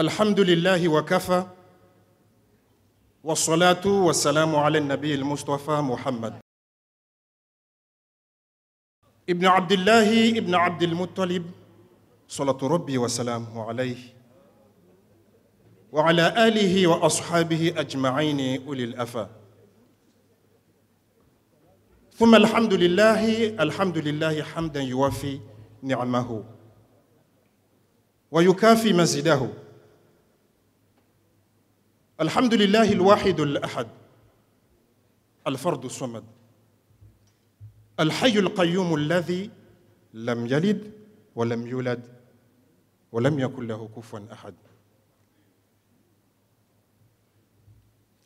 الحمد لله وكفى والصلاة والسلام على النبي المصطفى محمد ابن عبد الله ابن عبد المطلب صلاة ربي وسلامه عليه وعلى آله وأصحابه أجمعين أولي الأفا ثم الحمد لله حمدا يوافي نعمه ويكافي مزيده. الحمد لله الواحد الأحد الفرد الصمد الحي القيوم الذي لم يلد ولم يولد ولم يكن له كفوا أحد.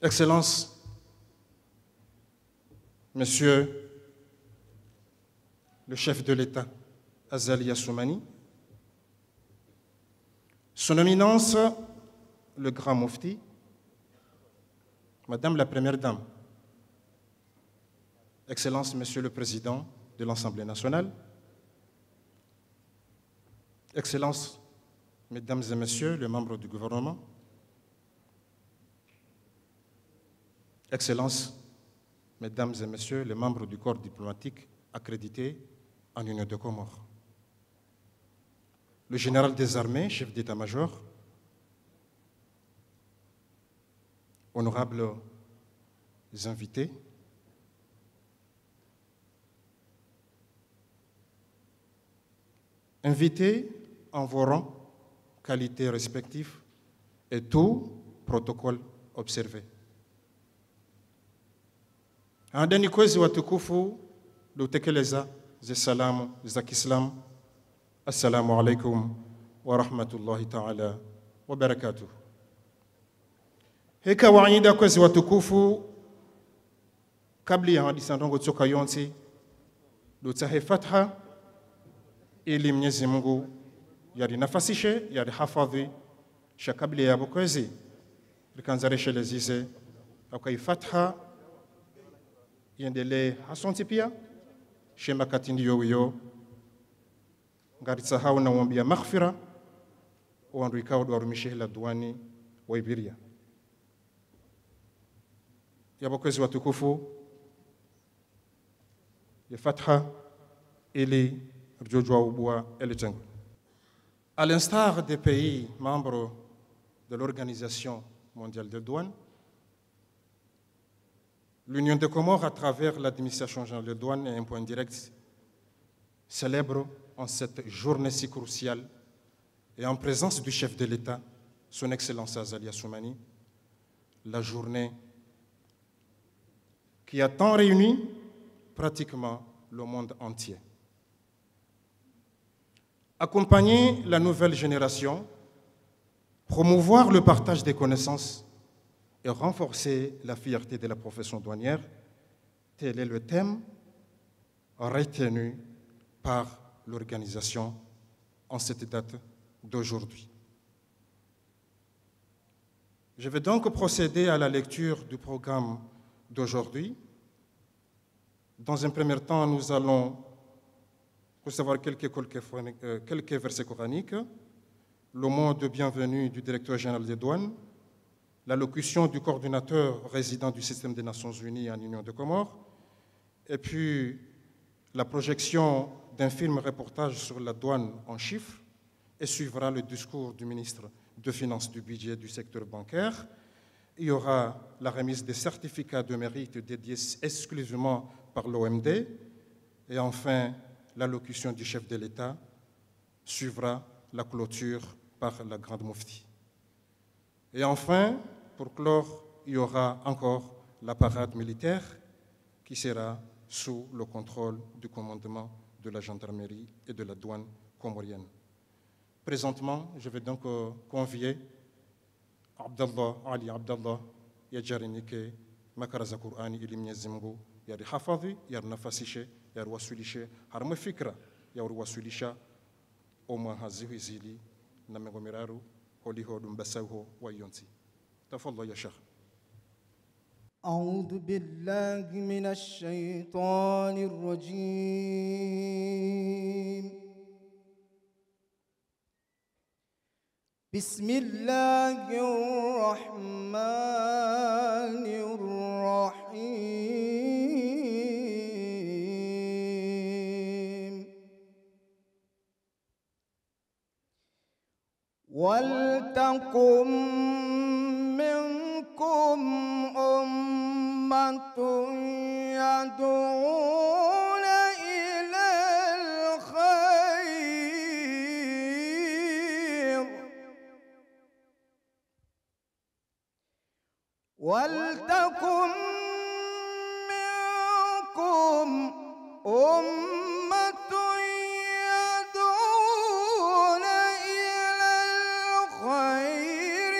Excellences, Monsieur le chef de l'État, Azali Assoumani, Son Éminence, le Grand Mufti, Madame la Première Dame, Excellences, Monsieur le Président de l'Assemblée nationale, Excellences, Mesdames et Messieurs les membres du gouvernement, Excellences, Mesdames et Messieurs les membres du corps diplomatique accrédités en Union de Comores, le général des armées, chef d'état-major, honorables invités, invités en vos rangs, qualités respectives et tout protocole observé. Andani kwezi watukufu lutekeleza zisalamu za Kiislamu. Assalamu alaikum wa rahmatullahi ta'ala wa barakatuh. Heka waida kwezi watukufu kabli ya hadithi ndongo toka yonsi lutahe fatha ili Mwenyezi Mungu yarinafasishe yarihafadhi shakabli ya bokwezi likanzareshe lezize akai fatha iendelee hasonti pia shema katindi yoyo ngaritsa hauna wambia maghfira wandu ikao warumishe la duani wa Ibiria. Yabokwezi watukufu ya fatha ili rjojwa ubwa elitengo. À l'instar des pays membres de l'Organisation mondiale des douanes, l'Union des Comores, à travers l'administration générale des douanes et un point direct, célèbre en cette journée si cruciale et en présence du chef de l'État, son Excellence Azali Assoumani, la journée qui a tant réuni pratiquement le monde entier. Accompagner la nouvelle génération, promouvoir le partage des connaissances et renforcer la fierté de la profession douanière, tel est le thème retenu par l'organisation en cette date d'aujourd'hui. Je vais donc procéder à la lecture du programme d'aujourd'hui. Dans un premier temps, nous allons recevoir quelques versets coraniques, le mot de bienvenue du directeur général des douanes, l'allocution du coordinateur résident du système des Nations Unies en Union de Comores, et puis la projection d'un film reportage sur la douane en chiffres, et suivra le discours du ministre de Finances du budget du secteur bancaire. Il y aura la remise des certificats de mérite dédiés exclusivement par l'OMD, et enfin l'allocution du chef de l'État suivra la clôture par la Grande Mufti. Et enfin, pour clore, il y aura encore la parade militaire qui sera sous le contrôle du commandement de la gendarmerie et de la douane comorienne. Présentement, je vais donc convier Abdallah Ali Abdallah Yajarinike Makaraza Qur'ani ili Mwenyezi Mungu yarihafadhi, yarinafasishe, yariwasilishe harma fikra yariwasilisha omwa hazihi zili na mengomeraru holiho dumbasauho wayonti. تفضل يا شيخ. أعوذ بالله من الشيطان الرجيم بسم الله الرحمن الرحيم ولتكن منكم أمة يدعون إلى الخير ولتكن منكم أمة يدعون إلى الخير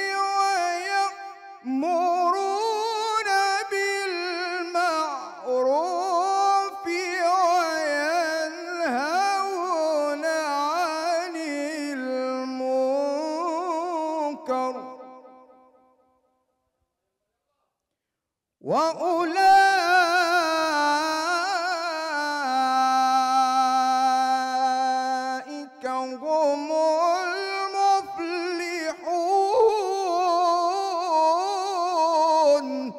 ويأمرون بالمعروف وينهون عن المنكر وأولئك هم المفلحون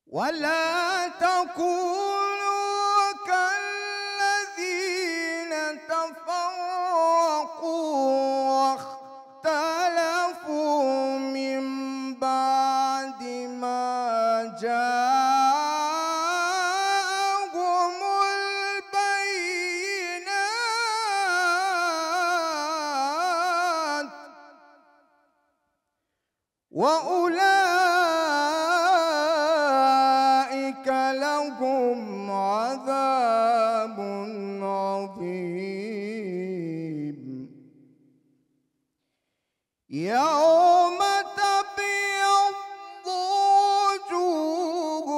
ولا تكونوا كالذين تفرقوا واختلفوا من بعد ما جاءهم البينات وأولئك لهم عذاب عظيم يوم تبيض وجوه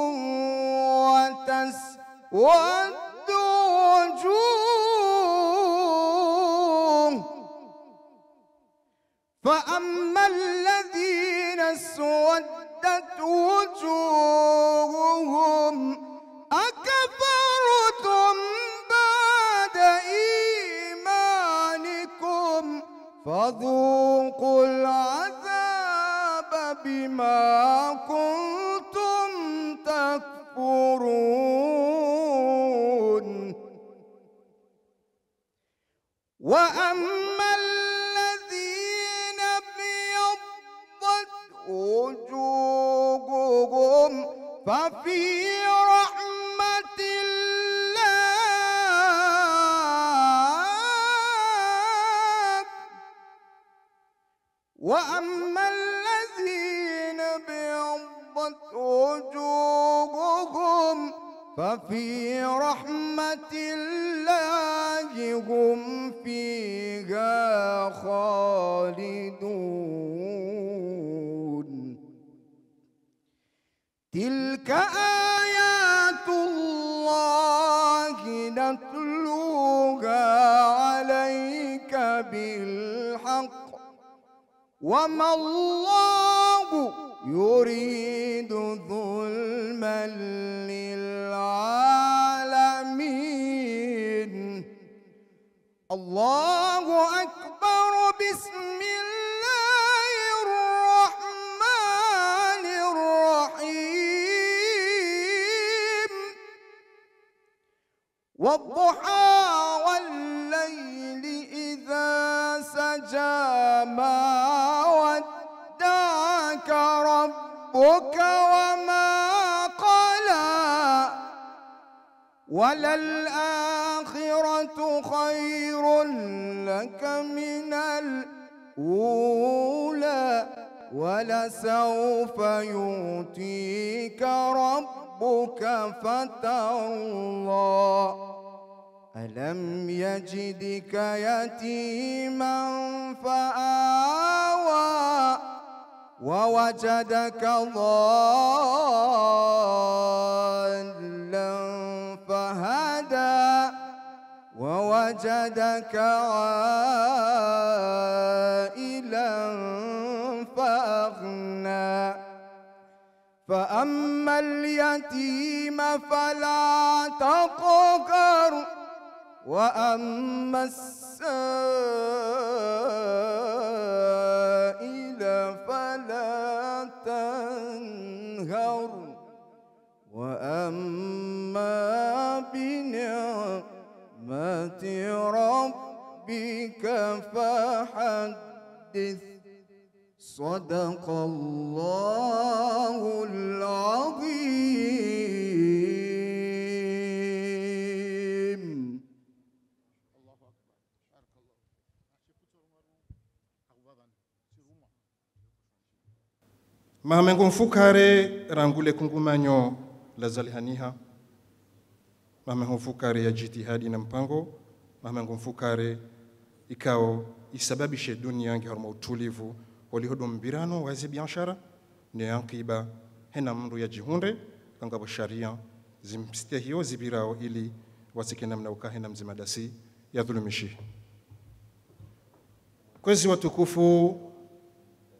وتسود وجوه فأما الذين اسودت وجوههم أكفرتم بعد إيمانكم فذوقوا العذاب بما كنتم تكفرون وأما الذين ابيضت وجوههم ففي رحمة الله وأما الذين ابيضت وجوههم ففي رحمة الله هم فيها خالدون تلك آيات الله نتلوها عليك بالحق وما الله يريد ظلما للعالمين الله أكبر بسم الله الرحمن الرحيم والضحى والليل إذا سجى ما ودعك ربك وما قلى وللآخرة خير لك من الأولى ولسوف يؤتيك ربك فترضى ألم يجدك يتيما فآوى ووجدك ضالا فهدى ووجدك عائلا فأغنى فأما اليتيم فلا تقهر وأما السائل فلا تنهر وأما بنعمة ربك فحدث صدق الله العظيم. Mahamengo mfukare rangule kungumanyo la zalihaniha. Mahamengo mfukare ya jitihadi na mpango. Mahamengo mfukare ikao isababishe dunia yangi haruma utulivu walihodo mbirano wazi biashara ne yankiba hena mndu ya jihunde kangabo sharia zimstia hiyo zibirao ili wasike namna ukahena mzimadasi ya dhulumishi. Kwezi watukufu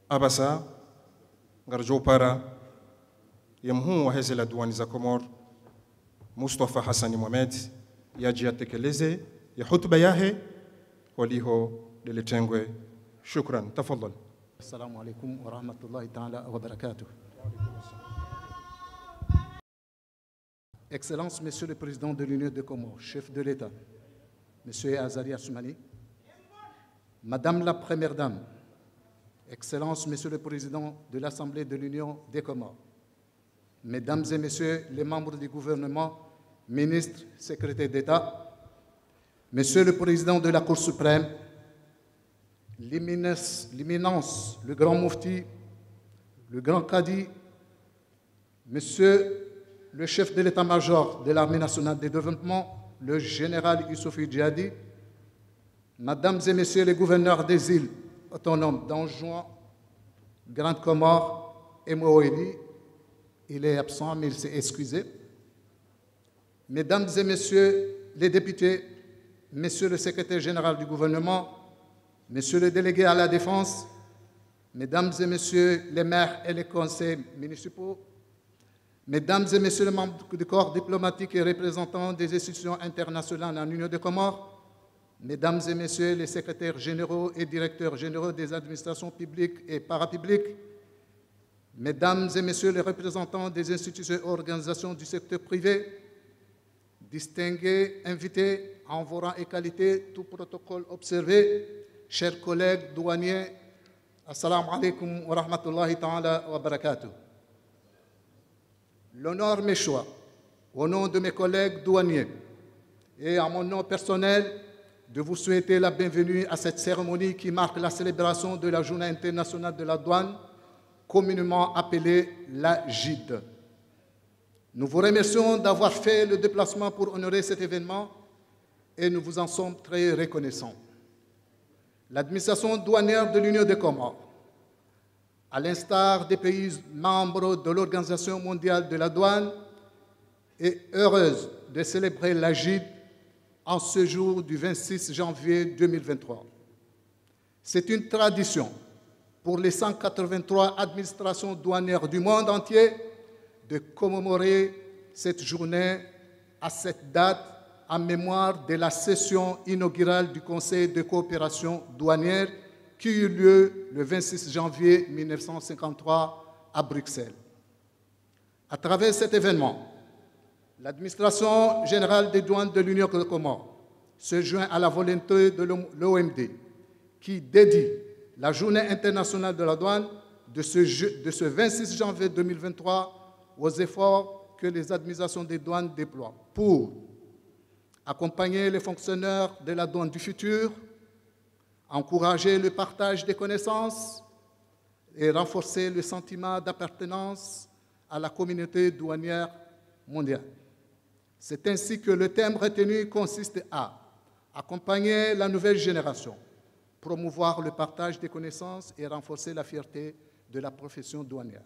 abasa ngarjo para yamhu wa hezela duani za Komor Mustafa Hassani Mohamed yaji atekeleze ya hutuba yahe waliho deletengwe. Shukran, tafadhal. Assalamu alaikum wa rahmatullahi ta'ala wa barakatuh. Excellences, Monsieur le Président de l'Union des Comores, chef de l'État, Monsieur Azali Assoumani, Madame la Première Dame, Excellences, Monsieur le Président de l'Assemblée de l'Union des Comores, Mesdames et Messieurs les membres du gouvernement, ministres, secrétaires d'État, Monsieur le Président de la Cour suprême, l'imminence, le grand Moufti, le grand Kadi, Monsieur le chef de l'état-major de l'Armée nationale de développement, le général Youssouphi Djihadi, Mesdames et Messieurs les gouverneurs des îles autonomes d'Anjouan, Grande Comore et Moélie, il est absent mais il s'est excusé. Mesdames et Messieurs les députés, Monsieur le secrétaire général du gouvernement, Monsieur le délégué à la défense, Mesdames et Messieurs les maires et les conseils municipaux, Mesdames et Messieurs les membres du corps diplomatique et représentants des institutions internationales en Union des Comores, Mesdames et Messieurs les secrétaires généraux et directeurs généraux des administrations publiques et parapubliques, Mesdames et Messieurs les représentants des institutions et organisations du secteur privé, distingués invités en vos rangs et qualités, tout protocole observé, chers collègues douaniers, assalamu alaikum wa rahmatullahi ta'ala wa barakatuh. L'honneur m'échoit, au nom de mes collègues douaniers et à mon nom personnel, de vous souhaiter la bienvenue à cette cérémonie qui marque la célébration de la Journée internationale de la douane, communément appelée la JID. Nous vous remercions d'avoir fait le déplacement pour honorer cet événement et nous vous en sommes très reconnaissants. L'administration douanière de l'Union des Comores, à l'instar des pays membres de l'Organisation mondiale de la douane, est heureuse de célébrer la JID en ce jour du 26 janvier 2023. C'est une tradition pour les 183 administrations douanières du monde entier de commémorer cette journée à cette date en mémoire de la session inaugurale du Conseil de coopération douanière qui eut lieu le 26 janvier 1953 à Bruxelles. À travers cet événement, l'administration générale des douanes de l'Union des Comores se joint à la volonté de l'OMD qui dédie la Journée internationale de la douane de ce 26 janvier 2023 aux efforts que les administrations des douanes déploient pour accompagner les fonctionnaires de la douane du futur, encourager le partage des connaissances et renforcer le sentiment d'appartenance à la communauté douanière mondiale. C'est ainsi que le thème retenu consiste à accompagner la nouvelle génération, promouvoir le partage des connaissances et renforcer la fierté de la profession douanière.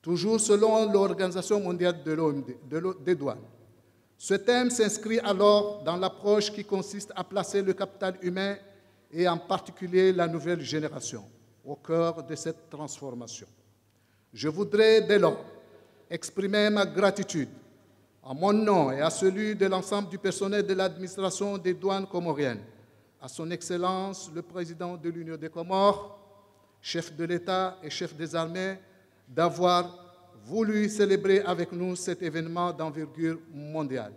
Toujours selon l'Organisation mondiale des douanes, ce thème s'inscrit alors dans l'approche qui consiste à placer le capital humain et en particulier la nouvelle génération au cœur de cette transformation. Je voudrais dès lors exprimer ma gratitude à mon nom et à celui de l'ensemble du personnel de l'administration des douanes comoriennes à son Excellence le Président de l'Union des Comores, chef de l'État et chef des armées, d'avoir voulu célébrer avec nous cet événement d'envergure mondiale.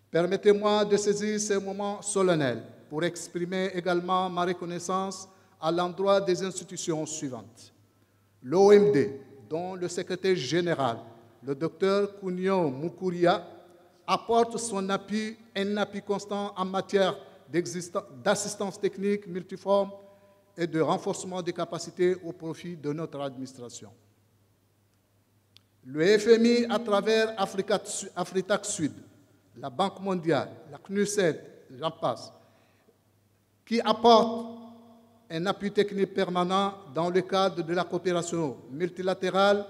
Permettez-moi de saisir ce moment solennel pour exprimer également ma reconnaissance à l'endroit des institutions suivantes. L'OMD, dont le secrétaire général, le Dr Kounio Mukouria, apporte son appui, un appui constant en matière d'assistance technique multiforme et de renforcement des capacités au profit de notre administration. Le FMI, à travers Afritac Sud, la Banque mondiale, la CNUSED, j'en passe, qui apportent un appui technique permanent dans le cadre de la coopération multilatérale,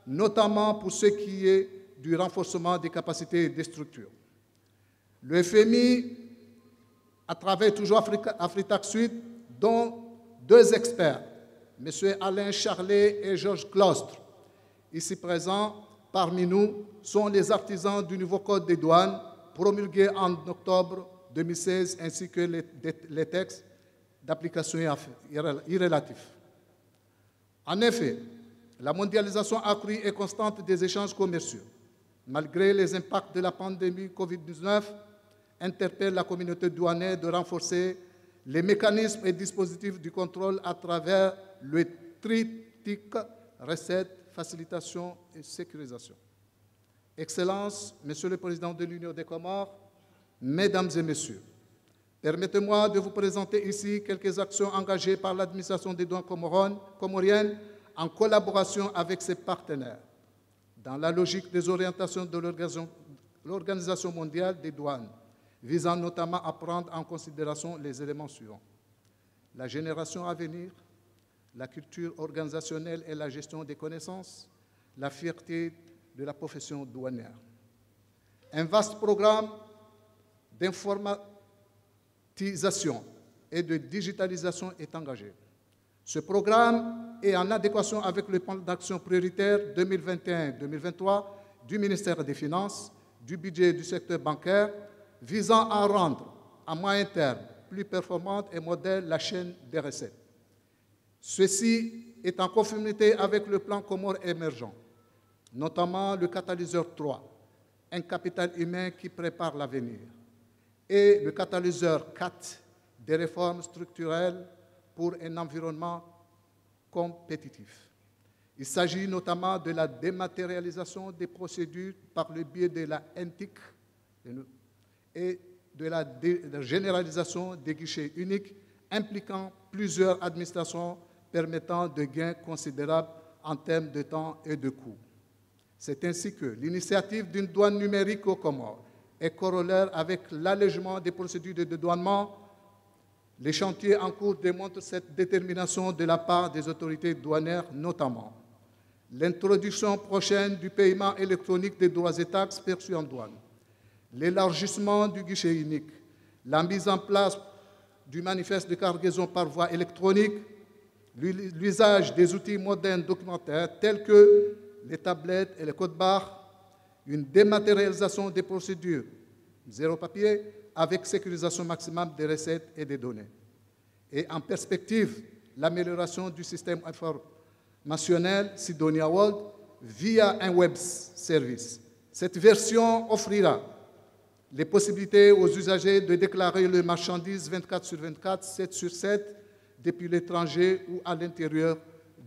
notamment pour ce qui est du renforcement des capacités des structures. Le FMI, à travers toujours Afritac Sud, dont deux experts, M. Alain Charlet et Georges Clostre, ici présents parmi nous, sont les artisans du nouveau Code des douanes promulgué en octobre 2016, ainsi que les textes d'application irrélatifs. En effet, la mondialisation accrue et constante des échanges commerciaux, malgré les impacts de la pandémie Covid-19, interpelle la communauté douanière de renforcer les mécanismes et dispositifs du contrôle à travers le triptyque recette, facilitation et sécurisation. Excellences, Monsieur le Président de l'Union des Comores, Mesdames et Messieurs, permettez-moi de vous présenter ici quelques actions engagées par l'administration des douanes comoriennes en collaboration avec ses partenaires, dans la logique des orientations de l'Organisation mondiale des douanes, visant notamment à prendre en considération les éléments suivants: la génération à venir, la culture organisationnelle et la gestion des connaissances, la fierté de la profession douanière. Un vaste programme d'informatisation et de digitalisation est engagé. Ce programme est en adéquation avec le plan d'action prioritaire 2021-2023 du ministère des Finances, du budget du secteur bancaire, visant à rendre à moyen terme plus performante et modèle la chaîne des recettes. Ceci est en conformité avec le plan Comores émergent, notamment le catalyseur 3, un capital humain qui prépare l'avenir, et le catalyseur 4, des réformes structurelles pour un environnement compétitif. Il s'agit notamment de la dématérialisation des procédures par le biais de la NTIC et de la généralisation des guichets uniques impliquant plusieurs administrations permettant de gains considérables en termes de temps et de coûts. C'est ainsi que l'initiative d'une douane numérique aux Comores est corollaire avec l'allègement des procédures de dédouanement. Les chantiers en cours démontrent cette détermination de la part des autorités douanières, notamment l'introduction prochaine du paiement électronique des droits et taxes perçus en douane, l'élargissement du guichet unique, la mise en place du manifeste de cargaison par voie électronique, l'usage des outils modernes documentaires tels que les tablettes et les codes-barres, une dématérialisation des procédures, zéro papier, avec sécurisation maximale des recettes et des données. Et en perspective, l'amélioration du système informationnel Sidonia World via un web service. Cette version offrira les possibilités aux usagers de déclarer leurs marchandises 24 sur 24, 7 sur 7, depuis l'étranger ou à l'intérieur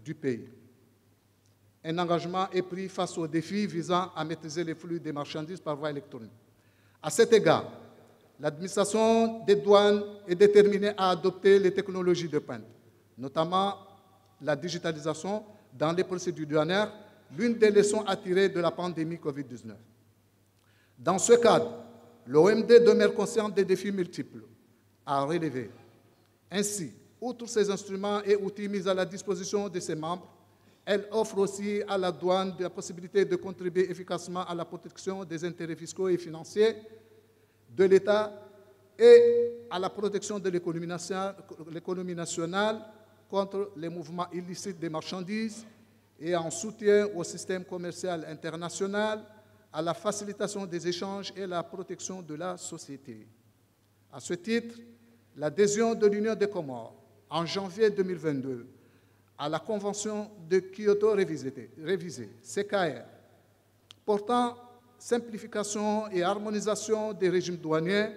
du pays. Un engagement est pris face aux défis visant à maîtriser les flux des marchandises par voie électronique. À cet égard, l'administration des douanes est déterminée à adopter les technologies de pointe, notamment la digitalisation dans les procédures douanières, l'une des leçons à tirer de la pandémie Covid-19. Dans ce cadre, l'OMD demeure consciente des défis multiples à relever. Ainsi, outre ces instruments et outils mis à la disposition de ses membres, elle offre aussi à la douane la possibilité de contribuer efficacement à la protection des intérêts fiscaux et financiers de l'État et à la protection de l'économie nationale contre les mouvements illicites des marchandises et en soutien au système commercial international, à la facilitation des échanges et à la protection de la société. À ce titre, l'adhésion de l'Union des Comores en janvier 2022 à la Convention de Kyoto révisée, CKR, portant simplification et harmonisation des régimes douaniers,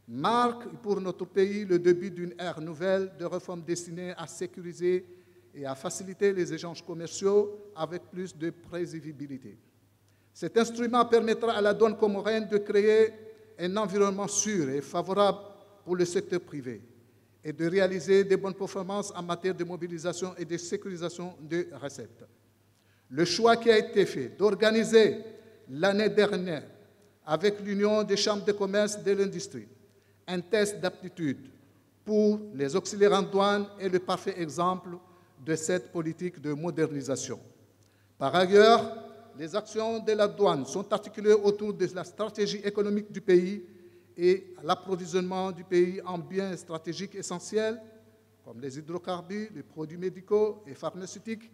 marque pour notre pays le début d'une ère nouvelle de réformes destinées à sécuriser et à faciliter les échanges commerciaux avec plus de prévisibilité. Cet instrument permettra à la douane comorienne de créer un environnement sûr et favorable pour le secteur privé et de réaliser de bonnes performances en matière de mobilisation et de sécurisation des recettes. Le choix qui a été fait d'organiser l'année dernière avec l'Union des chambres de commerce de l'industrie un test d'aptitude pour les auxiliaires en douane est le parfait exemple de cette politique de modernisation. Par ailleurs, les actions de la douane sont articulées autour de la stratégie économique du pays et l'approvisionnement du pays en biens stratégiques essentiels comme les hydrocarbures, les produits médicaux et pharmaceutiques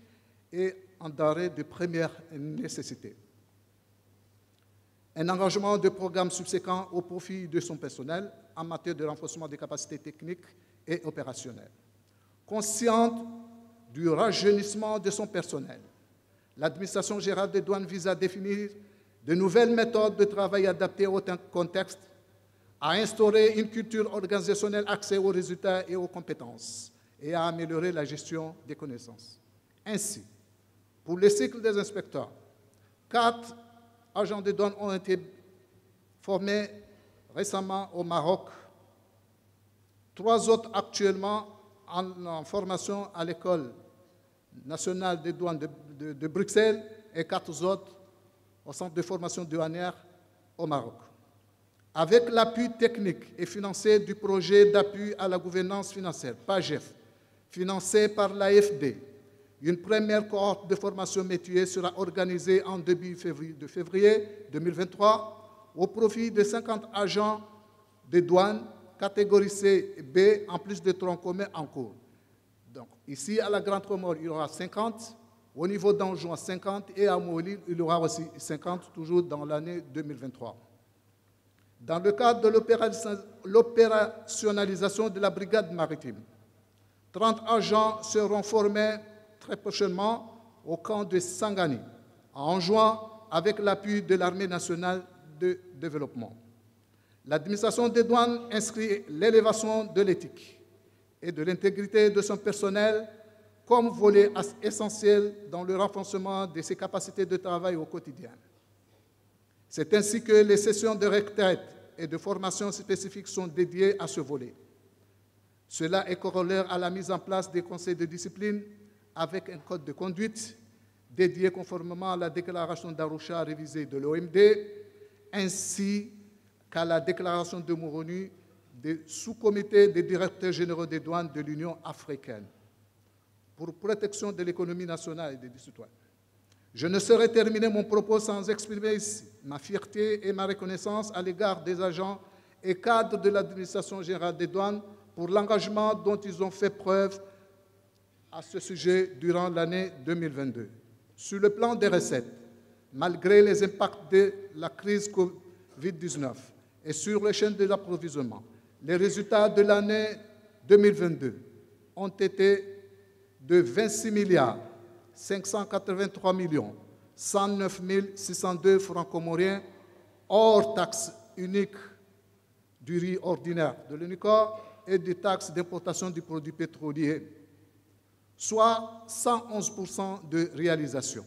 et en denrées de première nécessité. Un engagement de programme subséquent au profit de son personnel en matière de renforcement des capacités techniques et opérationnelles. Consciente du rajeunissement de son personnel, l'administration générale des douanes vise à définir de nouvelles méthodes de travail adaptées au contexte, à instaurer une culture organisationnelle axée aux résultats et aux compétences et à améliorer la gestion des connaissances. Ainsi, pour le cycle des inspecteurs, 4 agents de douane ont été formés récemment au Maroc, 3 autres actuellement en formation à l'École nationale des douanes de Bruxelles et 4 autres au Centre de formation douanière au Maroc. Avec l'appui technique et financier du projet d'appui à la gouvernance financière, PAGEF, financé par l'AFD, une première cohorte de formation métier sera organisée en début de février 2023 au profit de 50 agents de douane catégorie C et B en plus de troncs communs en cours. Donc, ici, à la Grande Comore, il y aura 50, au niveau d'Anjouan, 50, et à Mouli, il y aura aussi 50, toujours dans l'année 2023. Dans le cadre de l'opérationnalisation de la brigade maritime, 30 agents seront formés très prochainement au camp de Sangani, en juin, avec l'appui de l'Armée nationale de développement. L'administration des douanes inscrit l'élévation de l'éthique et de l'intégrité de son personnel comme volet essentiel dans le renforcement de ses capacités de travail au quotidien. C'est ainsi que les sessions de retraite et de formation spécifiques sont dédiées à ce volet. Cela est corollaire à la mise en place des conseils de discipline avec un code de conduite dédié conformément à la déclaration d'Arusha révisée de l'OMD, ainsi qu'à la déclaration de Moroni des sous-comités des directeurs généraux des douanes de l'Union africaine pour protection de l'économie nationale et des citoyens. Je ne saurais terminer mon propos sans exprimer ici ma fierté et ma reconnaissance à l'égard des agents et cadres de l'administration générale des douanes pour l'engagement dont ils ont fait preuve à ce sujet durant l'année 2022. Sur le plan des recettes, malgré les impacts de la crise Covid-19 et sur les chaînes de l'approvisionnement, les résultats de l'année 2022 ont été de 26 milliards 583 millions 109 602 francs comoriens hors taxe unique du riz ordinaire de l'UNICOR et des taxes d'importation du produit pétrolier, soit 111% de réalisation.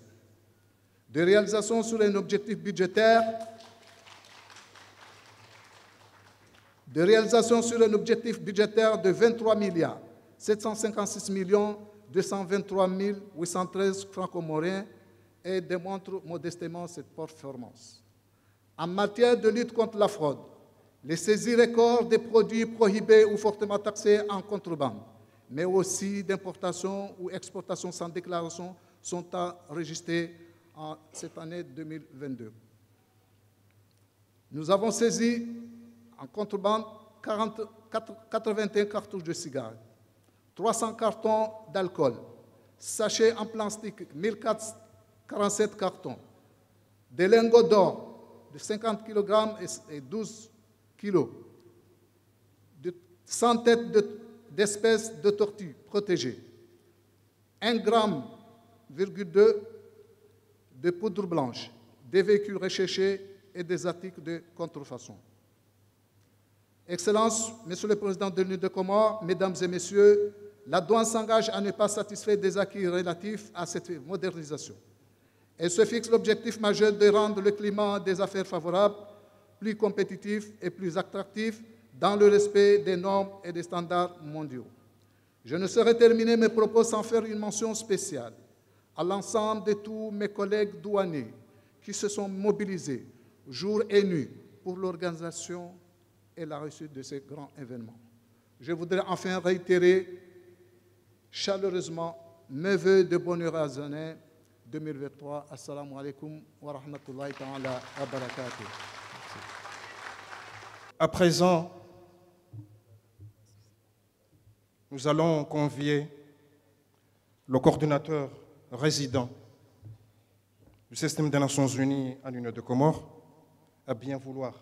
De réalisation sur un objectif budgétaire de 23 milliards 756 millions 223 813 francs comoriens et démontre modestement cette performance. En matière de lutte contre la fraude, les saisies records des produits prohibés ou fortement taxés en contrebande, mais aussi d'importation ou exportation sans déclaration, sont enregistrées en cette année 2022. Nous avons saisi en contrebande 81 cartouches de cigarettes, 300 cartons d'alcool, sachets en plastique, 1047 cartons, des lingots d'or de 50 kg et 12 kg, 100 têtes d'espèces de tortues protégées, 1,2 gramme de poudre blanche, des véhicules recherchés et des articles de contrefaçon. Excellences, Monsieur le Président de l'Union des Comores, Mesdames et Messieurs, la douane s'engage à ne pas satisfaire des acquis relatifs à cette modernisation. Elle se fixe l'objectif majeur de rendre le climat des affaires favorable, plus compétitif et plus attractif dans le respect des normes et des standards mondiaux. Je ne saurais terminer mes propos sans faire une mention spéciale à l'ensemble de tous mes collègues douaniers qui se sont mobilisés jour et nuit pour l'organisation et la réussite de ces grands événements. Je voudrais enfin réitérer chaleureusement mes vœux de bonne heureuse année 2023. Assalamu alaikum wa rahmatullahi ta'ala wa barakatuh. À présent, nous allons convier le coordinateur résident du système des Nations Unies à l'Union des Comores à bien vouloir.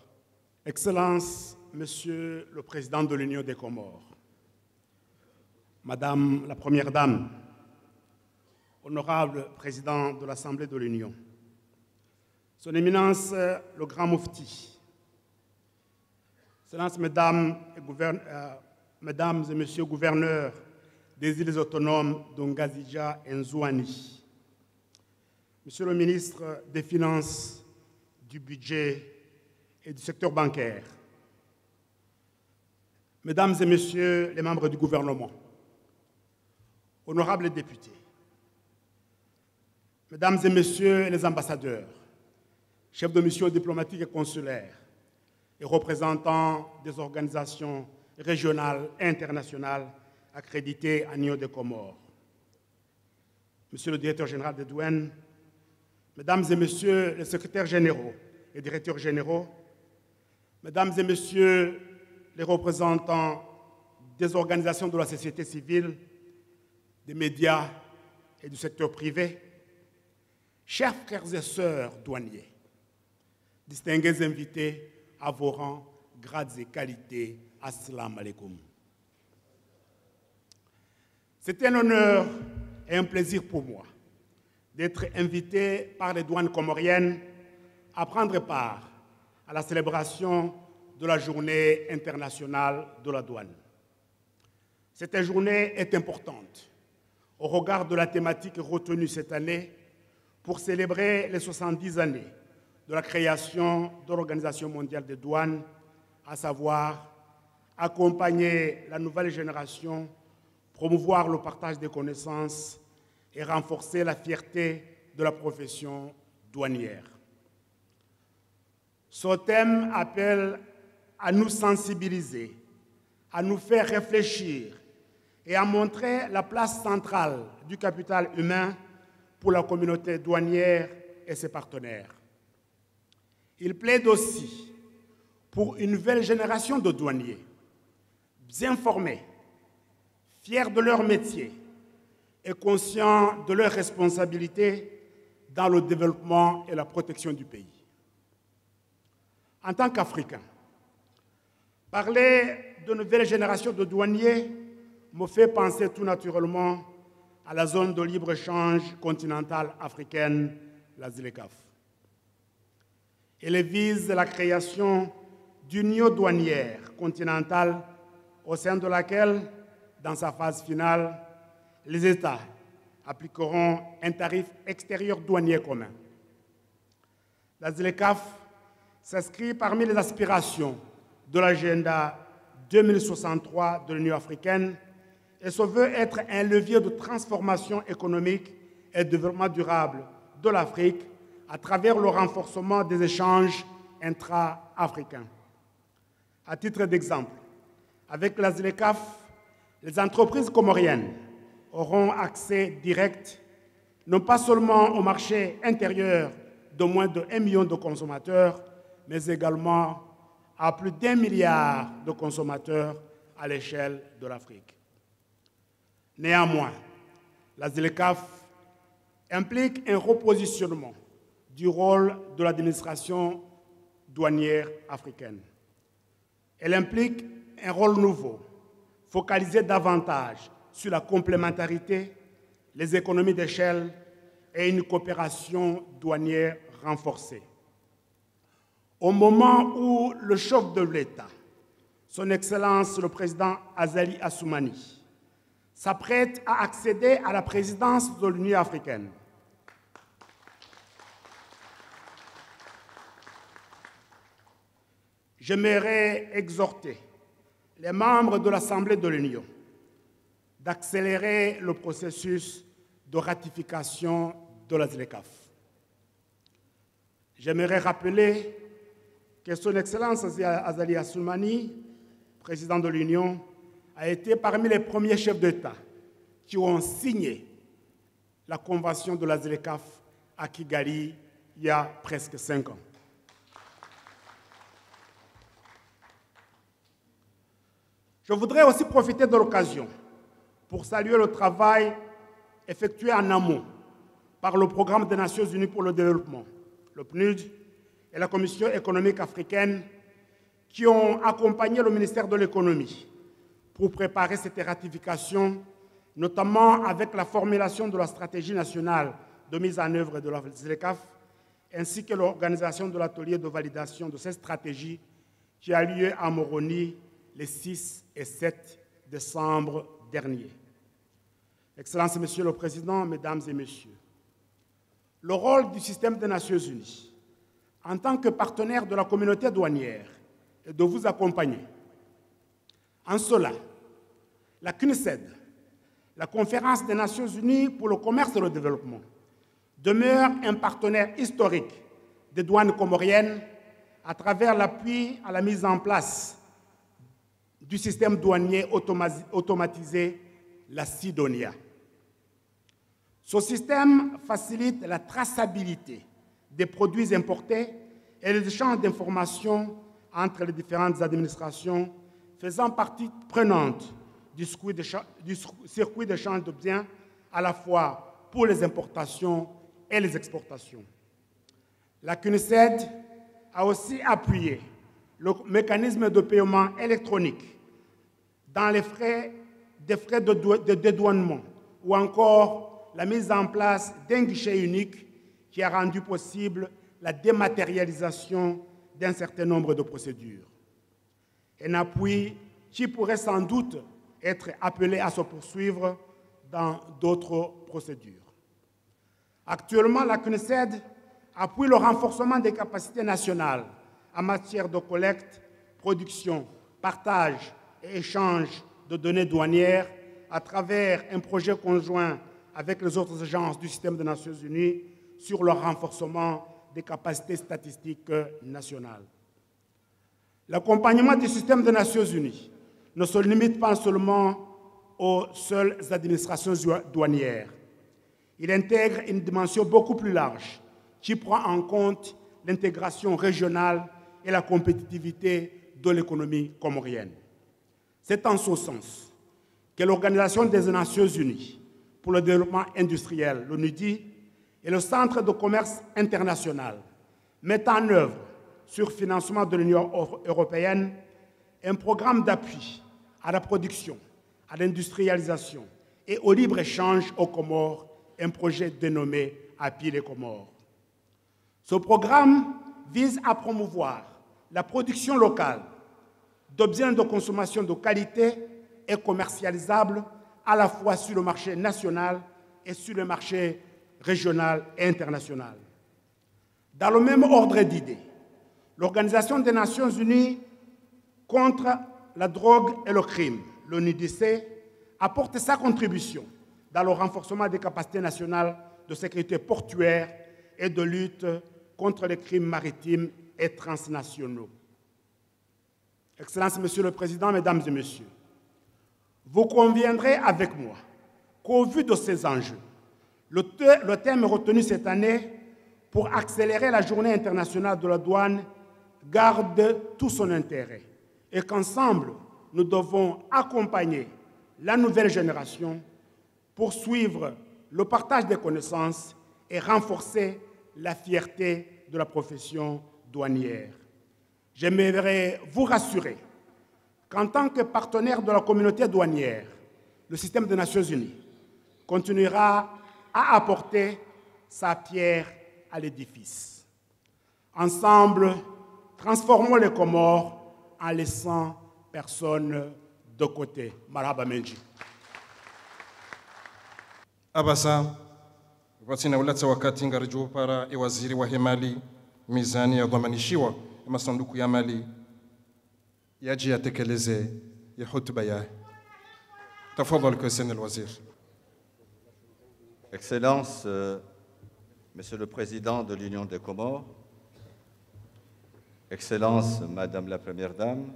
Excellences, Monsieur le Président de l'Union des Comores, Madame la Première Dame, Honorable Président de l'Assemblée de l'Union, Son Éminence le Grand Moufti, Excellences, Mesdames et Messieurs gouverneurs des îles autonomes d'Ongazija et Nzouani, Monsieur le ministre des Finances, du Budget et du secteur bancaire, Mesdames et Messieurs les membres du gouvernement, honorables députés, Mesdames et Messieurs les ambassadeurs, chefs de mission diplomatiques et consulaires et représentants des organisations régionales et internationales accréditées à l'Union des Comores, Monsieur le directeur général des douanes, Mesdames et Messieurs les secrétaires généraux et directeurs généraux, Mesdames et Messieurs les représentants des organisations de la société civile, des médias et du secteur privé, chers frères et sœurs douaniers, distingués invités à vos rangs, grades et qualités, assalamu alaikum. C'est un honneur et un plaisir pour moi d'être invité par les douanes comoriennes à prendre part à la célébration de la Journée internationale de la douane. Cette journée est importante au regard de la thématique retenue cette année pour célébrer les 70 années de la création de l'Organisation mondiale des douanes, à savoir accompagner la nouvelle génération, promouvoir le partage des connaissances et renforcer la fierté de la profession douanière. Ce thème appelle à nous sensibiliser, à nous faire réfléchir et à montrer la place centrale du capital humain pour la communauté douanière et ses partenaires. Il plaide aussi pour une nouvelle génération de douaniers, bien formés, fiers de leur métier et conscients de leurs responsabilités dans le développement et la protection du pays. En tant qu'Africain, parler de nouvelle génération de douaniers me fait penser tout naturellement à la zone de libre-échange continentale africaine, la ZLECAf. Elle vise la création d'une union douanière continentale au sein de laquelle, dans sa phase finale, les États appliqueront un tarif extérieur douanier commun. La ZLECAf s'inscrit parmi les aspirations de l'agenda 2063 de l'Union africaine et se veut être un levier de transformation économique et de développement durable de l'Afrique à travers le renforcement des échanges intra-africains. À titre d'exemple, avec la ZLECAf, les entreprises comoriennes auront accès direct non pas seulement au marché intérieur de moins de 1 million de consommateurs, mais également à plus d'1 milliard de consommateurs à l'échelle de l'Afrique. Néanmoins, la ZLECAf implique un repositionnement du rôle de l'administration douanière africaine. Elle implique un rôle nouveau focaliser davantage sur la complémentarité, les économies d'échelle et une coopération douanière renforcée. Au moment où le chef de l'État, Son Excellence le président Azali Assoumani, s'apprête à accéder à la présidence de l'Union africaine, j'aimerais exhorter les membres de l'Assemblée de l'Union d'accélérer le processus de ratification de la ZLECAf. J'aimerais rappeler que Son Excellence Azali Assoumani, président de l'Union, a été parmi les premiers chefs d'État qui ont signé la convention de la ZLECAf à Kigali il y a presque 5 ans. Je voudrais aussi profiter de l'occasion pour saluer le travail effectué en amont par le Programme des Nations Unies pour le développement, le PNUD, et la Commission économique africaine qui ont accompagné le ministère de l'économie pour préparer cette ratification, notamment avec la formulation de la stratégie nationale de mise en œuvre de la ZLECAf, ainsi que l'organisation de l'atelier de validation de cette stratégie qui a lieu à Moroni les 6 et 7 décembre dernier. Excellences, Monsieur le Président, Mesdames et Messieurs, le rôle du système des Nations Unies en tant que partenaire de la communauté douanière est de vous accompagner. En cela, la CNUSED, la Conférence des Nations Unies pour le commerce et le développement, demeure un partenaire historique des douanes comoriennes à travers l'appui à la mise en place du système douanier automatisé, la Sidonia. Ce système facilite la traçabilité des produits importés et les échanges d'informations entre les différentes administrations, faisant partie prenante du circuit d'échange de biens, à la fois pour les importations et les exportations. La CNUSED a aussi appuyé le mécanisme de paiement électronique dans des frais de dédouanement ou encore la mise en place d'un guichet unique qui a rendu possible la dématérialisation d'un certain nombre de procédures. Un appui qui pourrait sans doute être appelé à se poursuivre dans d'autres procédures. Actuellement, la CNUSED appuie le renforcement des capacités nationales en matière de collecte, production, partage et échange de données douanières à travers un projet conjoint avec les autres agences du système des Nations Unies sur le renforcement des capacités statistiques nationales. L'accompagnement du système des Nations Unies ne se limite pas seulement aux seules administrations douanières. Il intègre une dimension beaucoup plus large qui prend en compte l'intégration régionale et la compétitivité de l'économie comorienne. C'est en ce sens que l'Organisation des Nations Unies pour le développement industriel, l'ONUDI, et le Centre de commerce international mettent en œuvre, sur financement de l'Union européenne, un programme d'appui à la production, à l'industrialisation et au libre-échange aux Comores, un projet dénommé API les Comores. Ce programme vise à promouvoir la production locale de biens de consommation de qualité et commercialisables à la fois sur le marché national et sur le marché régional et international. Dans le même ordre d'idées, l'Organisation des Nations Unies contre la drogue et le crime, l'ONUDC, apporte sa contribution dans le renforcement des capacités nationales de sécurité portuaire et de lutte contre les crimes maritimes et transnationaux. Excellences, Monsieur le Président, Mesdames et Messieurs, vous conviendrez avec moi qu'au vu de ces enjeux, le thème retenu cette année pour accélérer la Journée internationale de la douane garde tout son intérêt et qu'ensemble, nous devons accompagner la nouvelle génération, poursuivre le partage des connaissances et renforcer la fierté de la profession douanière. J'aimerais vous rassurer qu'en tant que partenaire de la communauté douanière, le système des Nations Unies continuera à apporter sa pierre à l'édifice. Ensemble, transformons les Comores en laissant personne de côté. Marhaba Menji. Abasa, watina ulatsa wakati ngariju para waziri wa hemali mizani ya dhamanishiwa masanduku ya mali yaji yatekeleze ya hutuba yake. Tafadhali kwa sena alwazir. Excellences, Monsieur le Président de l'Union des Comores, Excellences, Madame la Première Dame,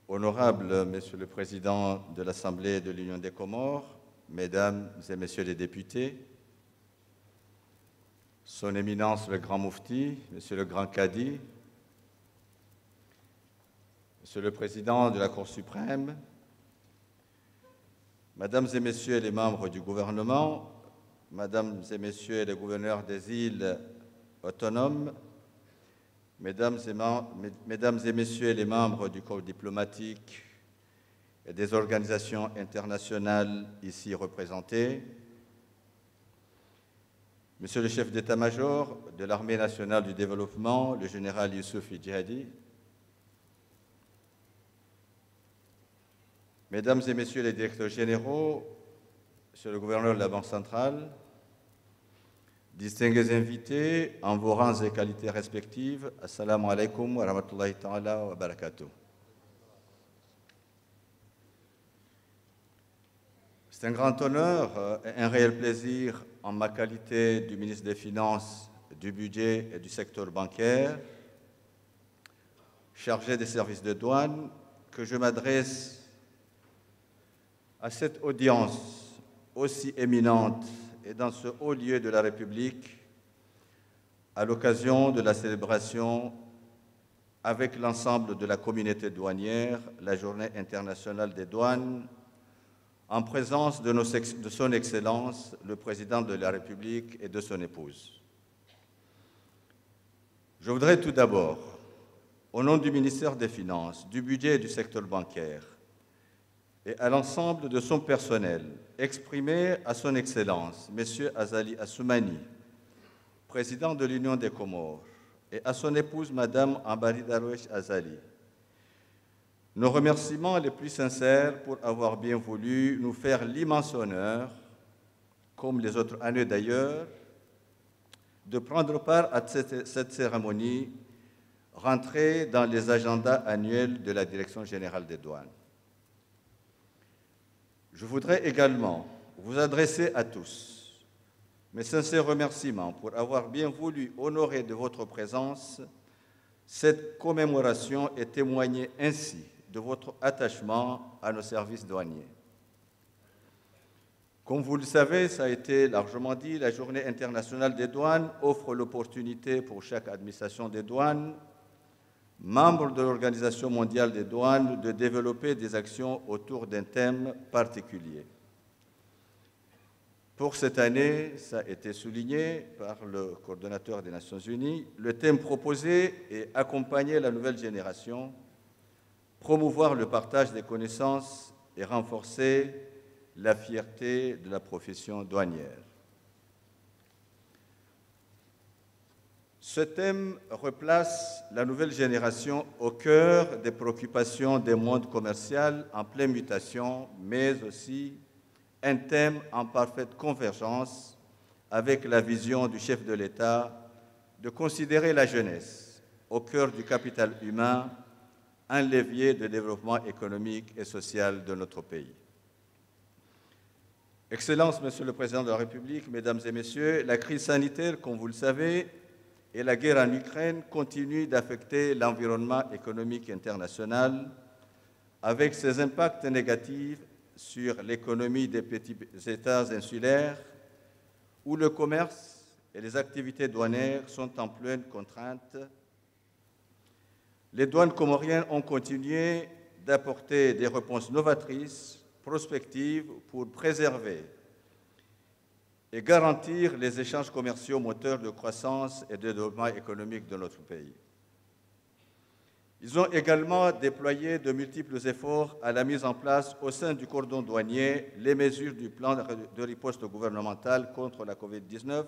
Honorable Monsieur le Président de l'Assemblée de l'Union des Comores, Mesdames et Messieurs les députés, Son Éminence le Grand Moufti, Monsieur le Grand Cadi, Monsieur le Président de la Cour suprême, Mesdames et Messieurs les membres du gouvernement, Mesdames et Messieurs les gouverneurs des îles autonomes, Mesdames et Messieurs les membres du corps diplomatique et des organisations internationales ici représentées, Monsieur le chef d'état-major de l'Armée nationale du développement, le général Youssouf Djihadi, Mesdames et Messieurs les directeurs généraux, Monsieur le gouverneur de la Banque centrale, distingués invités en vos rangs et qualités respectives, Assalamu alaikum wa rahmatullahi ta'ala wa barakatuh. C'est un grand honneur et un réel plaisir en ma qualité du ministre des Finances, du Budget et du secteur bancaire, chargé des services de douane, que je m'adresse à cette audience aussi éminente et dans ce haut lieu de la République, à l'occasion de la célébration avec l'ensemble de la communauté douanière, la Journée internationale des douanes, en présence de son Excellence, le Président de la République et de son épouse. Je voudrais tout d'abord, au nom du ministère des Finances, du Budget et du secteur bancaire, et à l'ensemble de son personnel, exprimer à son Excellence, M. Azali Assoumani, président de l'Union des Comores, et à son épouse, Mme Ambari Darwesh Azali, nos remerciements les plus sincères pour avoir bien voulu nous faire l'immense honneur, comme les autres années d'ailleurs, de prendre part à cette cérémonie rentrée dans les agendas annuels de la Direction générale des douanes. Je voudrais également vous adresser à tous mes sincères remerciements pour avoir bien voulu honorer de votre présence cette commémoration et témoigner ainsi de votre attachement à nos services douaniers. Comme vous le savez, ça a été largement dit, la Journée internationale des douanes offre l'opportunité pour chaque administration des douanes, membre de l'Organisation mondiale des douanes, de développer des actions autour d'un thème particulier. Pour cette année, ça a été souligné par le coordonnateur des Nations Unies, le thème proposé est accompagner la nouvelle génération, promouvoir le partage des connaissances et renforcer la fierté de la profession douanière. Ce thème replace la nouvelle génération au cœur des préoccupations des mondes commercial en pleine mutation, mais aussi un thème en parfaite convergence avec la vision du chef de l'État de considérer la jeunesse au cœur du capital humain, un levier de développement économique et social de notre pays. Excellences, Monsieur le Président de la République, Mesdames et Messieurs, la crise sanitaire, comme vous le savez, et la guerre en Ukraine continuent d'affecter l'environnement économique international avec ses impacts négatifs sur l'économie des petits États insulaires où le commerce et les activités douanières sont en pleine contrainte. Les douanes comoriennes ont continué d'apporter des réponses novatrices, prospectives pour préserver et garantir les échanges commerciaux moteurs de croissance et de développement économique de notre pays. Ils ont également déployé de multiples efforts à la mise en place au sein du cordon douanier les mesures du plan de riposte gouvernemental contre la COVID-19,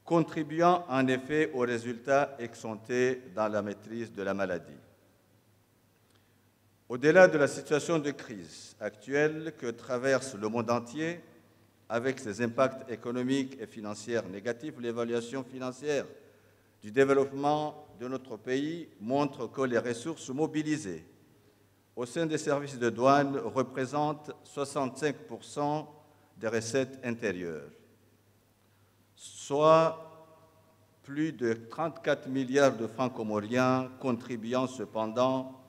contribuant en effet aux résultats escomptés dans la maîtrise de la maladie. Au-delà de la situation de crise actuelle que traverse le monde entier, avec ses impacts économiques et financiers négatifs, l'évaluation financière du développement de notre pays montre que les ressources mobilisées au sein des services de douane représentent 65% des recettes intérieures, soit plus de 34 milliards de francs comoriens, contribuant cependant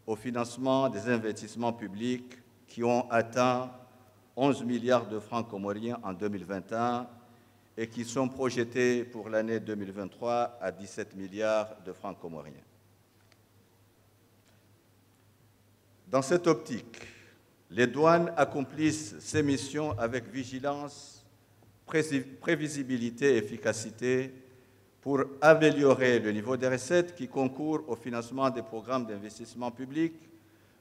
au financement des investissements publics qui ont atteint 11 milliards de francs comoriens en 2021 et qui sont projetés pour l'année 2023 à 17 milliards de francs comoriens. Dans cette optique, les douanes accomplissent ces missions avec vigilance, prévisibilité et efficacité pour améliorer le niveau des recettes qui concourent au financement des programmes d'investissement public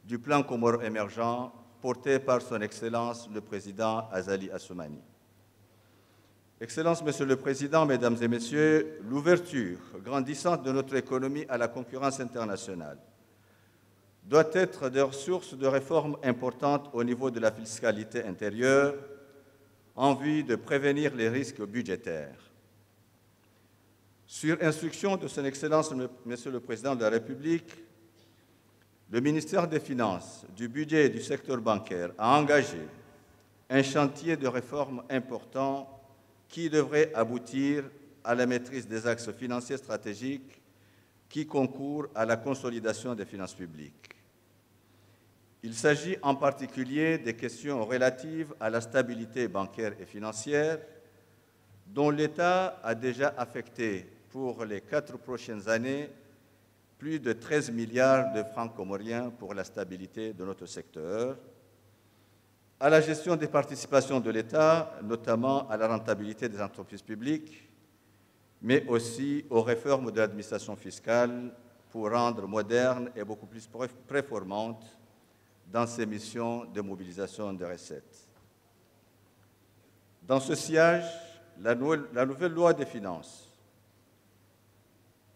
du plan Comores émergent porté par son Excellence le Président Azali Assoumani. Excellence, Monsieur le Président, Mesdames et Messieurs, l'ouverture grandissante de notre économie à la concurrence internationale doit être des sources de réformes importantes au niveau de la fiscalité intérieure en vue de prévenir les risques budgétaires. Sur instruction de son Excellence, Monsieur le Président de la République, le ministère des Finances, du Budget et du secteur bancaire a engagé un chantier de réforme important qui devrait aboutir à la maîtrise des axes financiers stratégiques qui concourent à la consolidation des finances publiques. Il s'agit en particulier des questions relatives à la stabilité bancaire et financière, dont l'État a déjà affecté pour les 4 prochaines années plus de 13 milliards de francs comoriens pour la stabilité de notre secteur, à la gestion des participations de l'État, notamment à la rentabilité des entreprises publiques, mais aussi aux réformes de l'administration fiscale pour rendre moderne et beaucoup plus performante dans ses missions de mobilisation de recettes. Dans ce sillage, la nouvelle loi des finances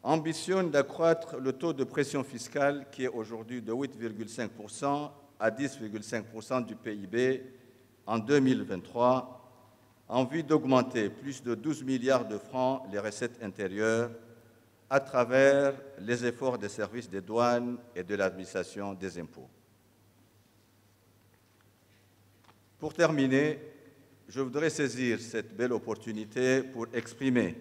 ambitionne d'accroître le taux de pression fiscale qui est aujourd'hui de 8,5% à 10,5% du PIB en 2023, en vue d'augmenter plus de 12 milliards de francs les recettes intérieures à travers les efforts des services des douanes et de l'administration des impôts. Pour terminer, je voudrais saisir cette belle opportunité pour exprimer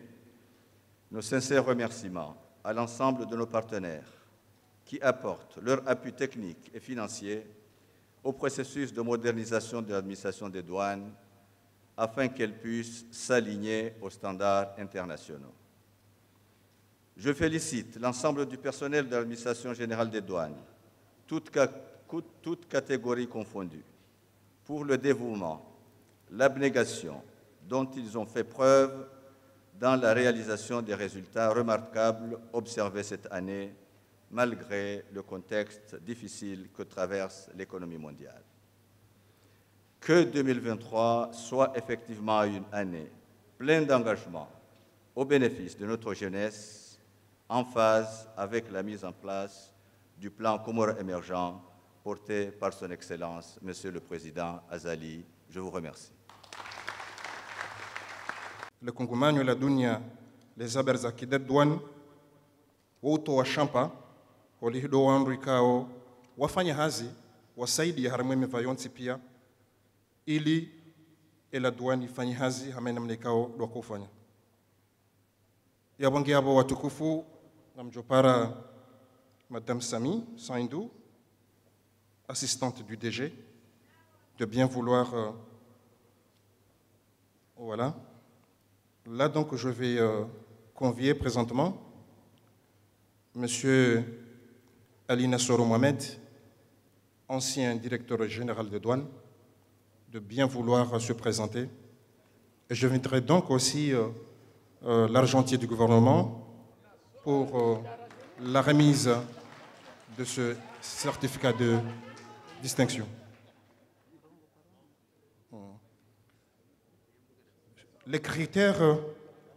nos sincères remerciements à l'ensemble de nos partenaires qui apportent leur appui technique et financier au processus de modernisation de l'administration des douanes afin qu'elle puisse s'aligner aux standards internationaux. Je félicite l'ensemble du personnel de l'administration générale des douanes, toutes catégories confondues, pour le dévouement, l'abnégation dont ils ont fait preuve dans la réalisation des résultats remarquables observés cette année, malgré le contexte difficile que traverse l'économie mondiale. Que 2023 soit effectivement une année pleine d'engagement au bénéfice de notre jeunesse, en phase avec la mise en place du plan Comores émergent porté par son Excellence, Monsieur le Président Azali. Je vous remercie. Le kongumanyo la dunia les habari za kidedwan woto wa shampa walihido wandu ikao wafanya hazi wasaidi ya haramweme vayonsi pia ili ela duani ifanye hazi hamena mnikao dwa kufanya ya wangi abo watukufu na mjopara Madame Sami Saindou, assistante du DG, de bien vouloir voilà. Là, donc, je vais convier présentement M. Ali Nassoro Mohamed, ancien directeur général des douanes, de bien vouloir se présenter. Et je inviterai donc aussi l'argentier du gouvernement pour la remise de ce certificat de distinction. Les critères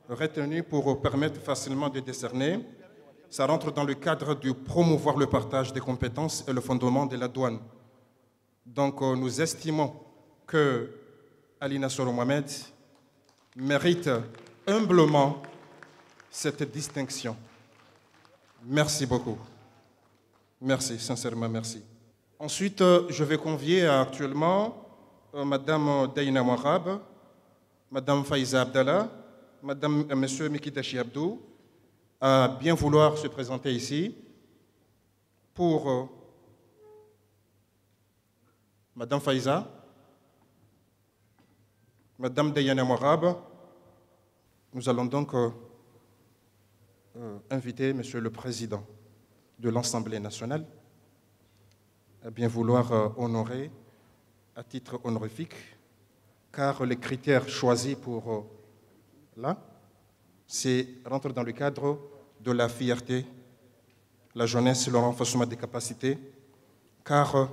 retenus pour permettre facilement de décerner, ça rentre dans le cadre de promouvoir le partage des compétences et le fondement de la douane. Donc nous estimons que Alina Soro Mohamed mérite humblement cette distinction. Merci beaucoup. Merci, sincèrement, merci. Ensuite, je vais convier actuellement Madame Daïna Mouarab, Madame Faiza Abdallah, Monsieur Mikidashi Abdou, à bien vouloir se présenter ici pour Madame Faiza, Madame Daïna Mouarab. Nous allons donc inviter Monsieur le Président de l'Assemblée nationale à bien vouloir honorer à titre honorifique, car les critères choisis pour là, rentre dans le cadre de la fierté, la jeunesse et le renforcement des capacités, car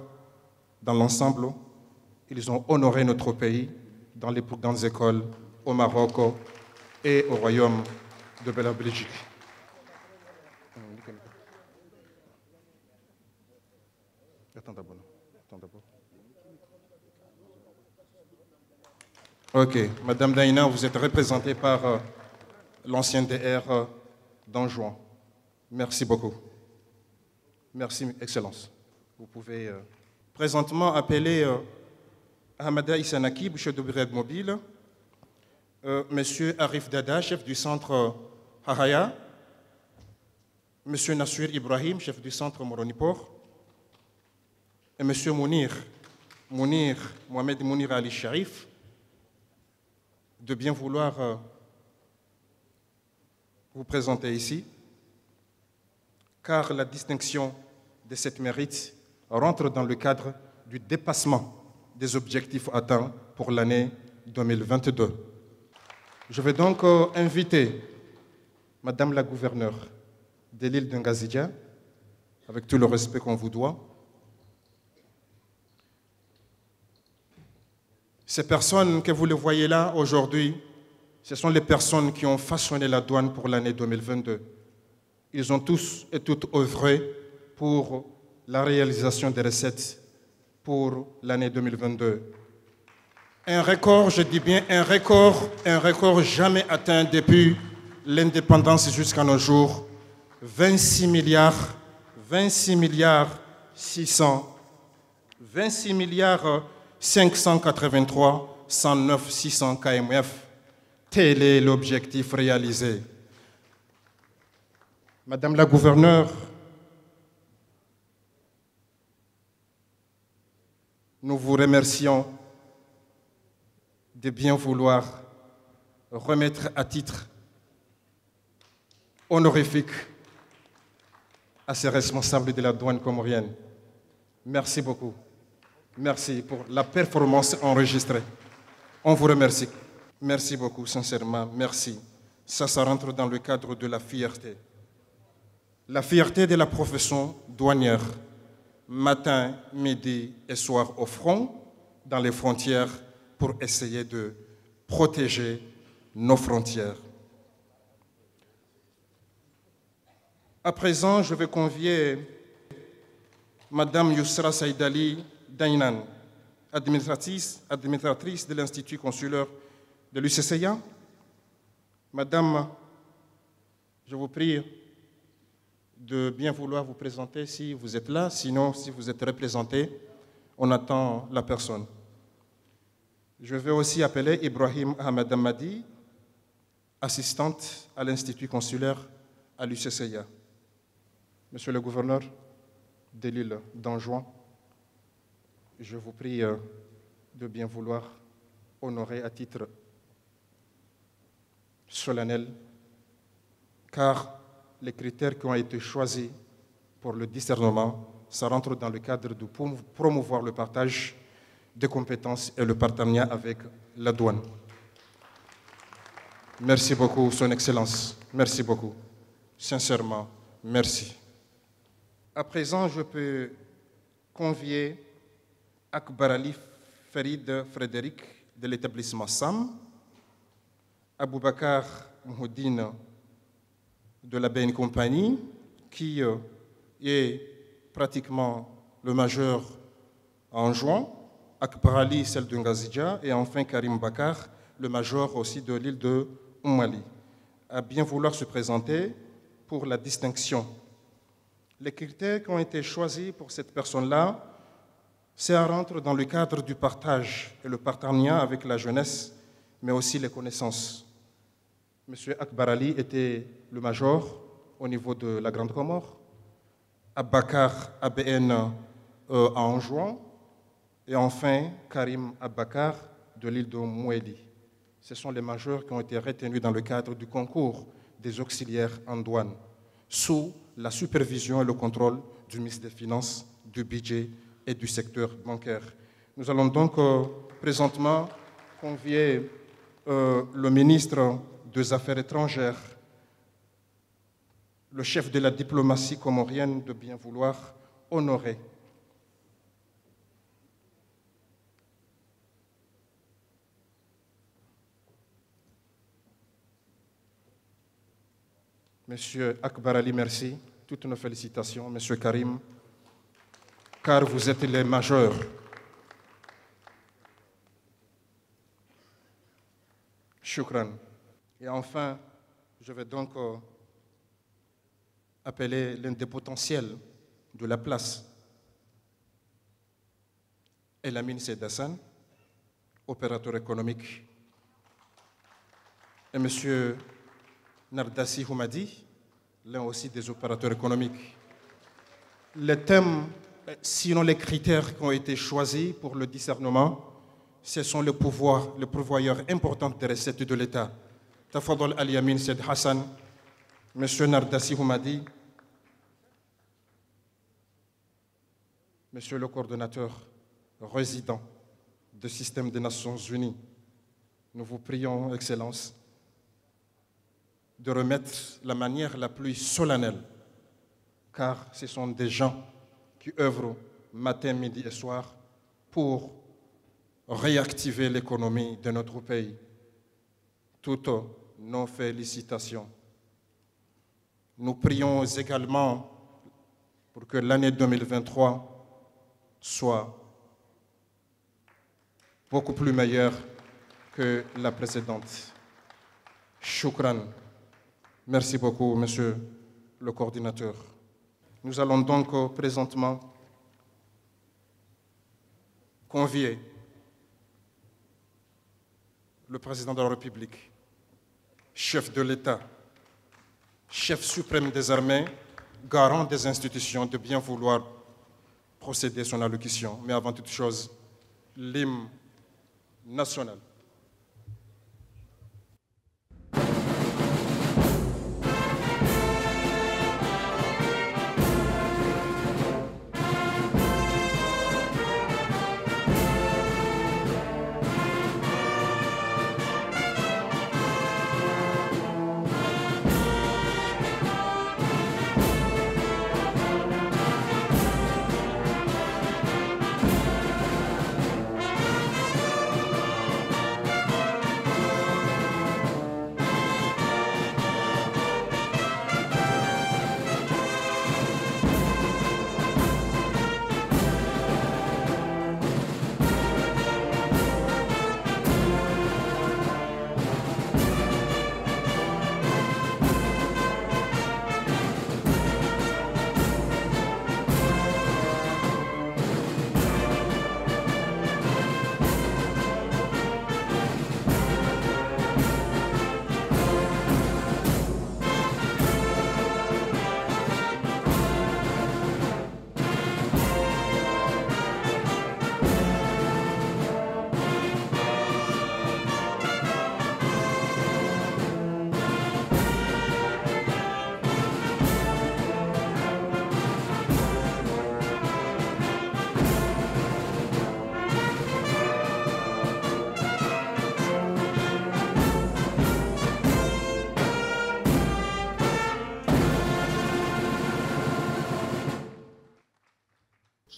dans l'ensemble, ils ont honoré notre pays dans les plus grandes écoles au Maroc et au Royaume de la Belgique. Attends d'abord. Ok, Madame Daïna, vous êtes représentée par l'ancien DR d'Anjouan. Merci beaucoup. Merci, Excellence. Vous pouvez présentement appeler Ahmada Issanakib, chef de brigade mobile, Monsieur Arif Dada, chef du centre Hahaya, Monsieur Nassir Ibrahim, chef du centre Moronipor, et Monsieur Mohamed Mounir Ali Sharif, de bien vouloir vous présenter ici, car la distinction de cette mérite rentre dans le cadre du dépassement des objectifs atteints pour l'année 2022. Je vais donc inviter Madame la gouverneure de l'île de Ngazidja, avec tout le respect qu'on vous doit. Ces personnes que vous les voyez là aujourd'hui, ce sont les personnes qui ont façonné la douane pour l'année 2022. Ils ont tous et toutes œuvré pour la réalisation des recettes pour l'année 2022. Un record, je dis bien un record jamais atteint depuis l'indépendance jusqu'à nos jours. 26 milliards 583 109 600 kmf. Tel est l'objectif réalisé. Madame la gouverneure, nous vous remercions de bien vouloir remettre à titre honorifique à ces responsables de la douane comorienne. Merci beaucoup. Merci pour la performance enregistrée. On vous remercie. Merci beaucoup, sincèrement. Merci. Ça rentre dans le cadre de la fierté. La fierté de la profession douanière. Matin, midi et soir au front, dans les frontières, pour essayer de protéger nos frontières. À présent, je vais convier Madame Yousra Saïdali Daïnan, administratrice de l'Institut consulaire de l'UCCIA. Madame, je vous prie de bien vouloir vous présenter si vous êtes là, sinon si vous êtes représenté, on attend la personne. Je vais aussi appeler Ibrahim Ahmed Amadi, assistante à l'Institut consulaire à l'UCCIA. Monsieur le gouverneur de l'île d'Anjouan, je vous prie de bien vouloir honorer à titre solennel, car les critères qui ont été choisis pour le discernement, ça rentre dans le cadre de promouvoir le partage des compétences et le partenariat avec la douane. Merci beaucoup, Son Excellence. Merci beaucoup. Sincèrement, merci. À présent, je peux convier Akbar Ali Farid Frédéric de l'établissement SAM, Aboubakar Mouhoudine de la Bain Compagnie, qui est pratiquement le major en juin, Akbar Ali, celle de Ngazidja, et enfin Karim Bakar, le major aussi de l'île de Oumali, à bien vouloir se présenter pour la distinction. Les critères qui ont été choisis pour cette personne-là, ça rentre dans le cadre du partage et le partenariat avec la jeunesse, mais aussi les connaissances. Monsieur Akbar Ali était le major au niveau de la Grande Comore, Abakar ABN à Anjouan, et enfin Karim Abakar de l'île de Moueli. Ce sont les majors qui ont été retenus dans le cadre du concours des auxiliaires en douane, sous la supervision et le contrôle du ministre des Finances, du budget et du secteur bancaire. Nous allons donc présentement convier le ministre des Affaires étrangères, le chef de la diplomatie comorienne, de bien vouloir honorer Monsieur Akbar Ali, merci. Toutes nos félicitations. Monsieur Karim, car vous êtes les majeurs. Shukran. Et enfin, je vais donc appeler l'un des potentiels de la place, Elamine Seydassan, opérateur économique, et Monsieur Nardassi Houmadi, l'un aussi des opérateurs économiques. Les thèmes, sinon les critères qui ont été choisis pour le discernement, ce sont les pourvoyeurs importants des recettes de l'État. Tafadol Al-Yamin Sed Hassan, M. Nardassi Houmadi, Monsieur le coordonnateur résident du système des Nations Unies, nous vous prions, Excellence, de remettre la manière la plus solennelle, car ce sont des gens qui œuvrent matin, midi et soir pour réactiver l'économie de notre pays. Toutes nos félicitations. Nous prions également pour que l'année 2023 soit beaucoup plus meilleure que la précédente. Shukran. Merci beaucoup, Monsieur le coordinateur. Nous allons donc présentement convier le président de la République, chef de l'État, chef suprême des armées, garant des institutions, de bien vouloir procéder à son allocution. Mais avant toute chose, l'hymne national.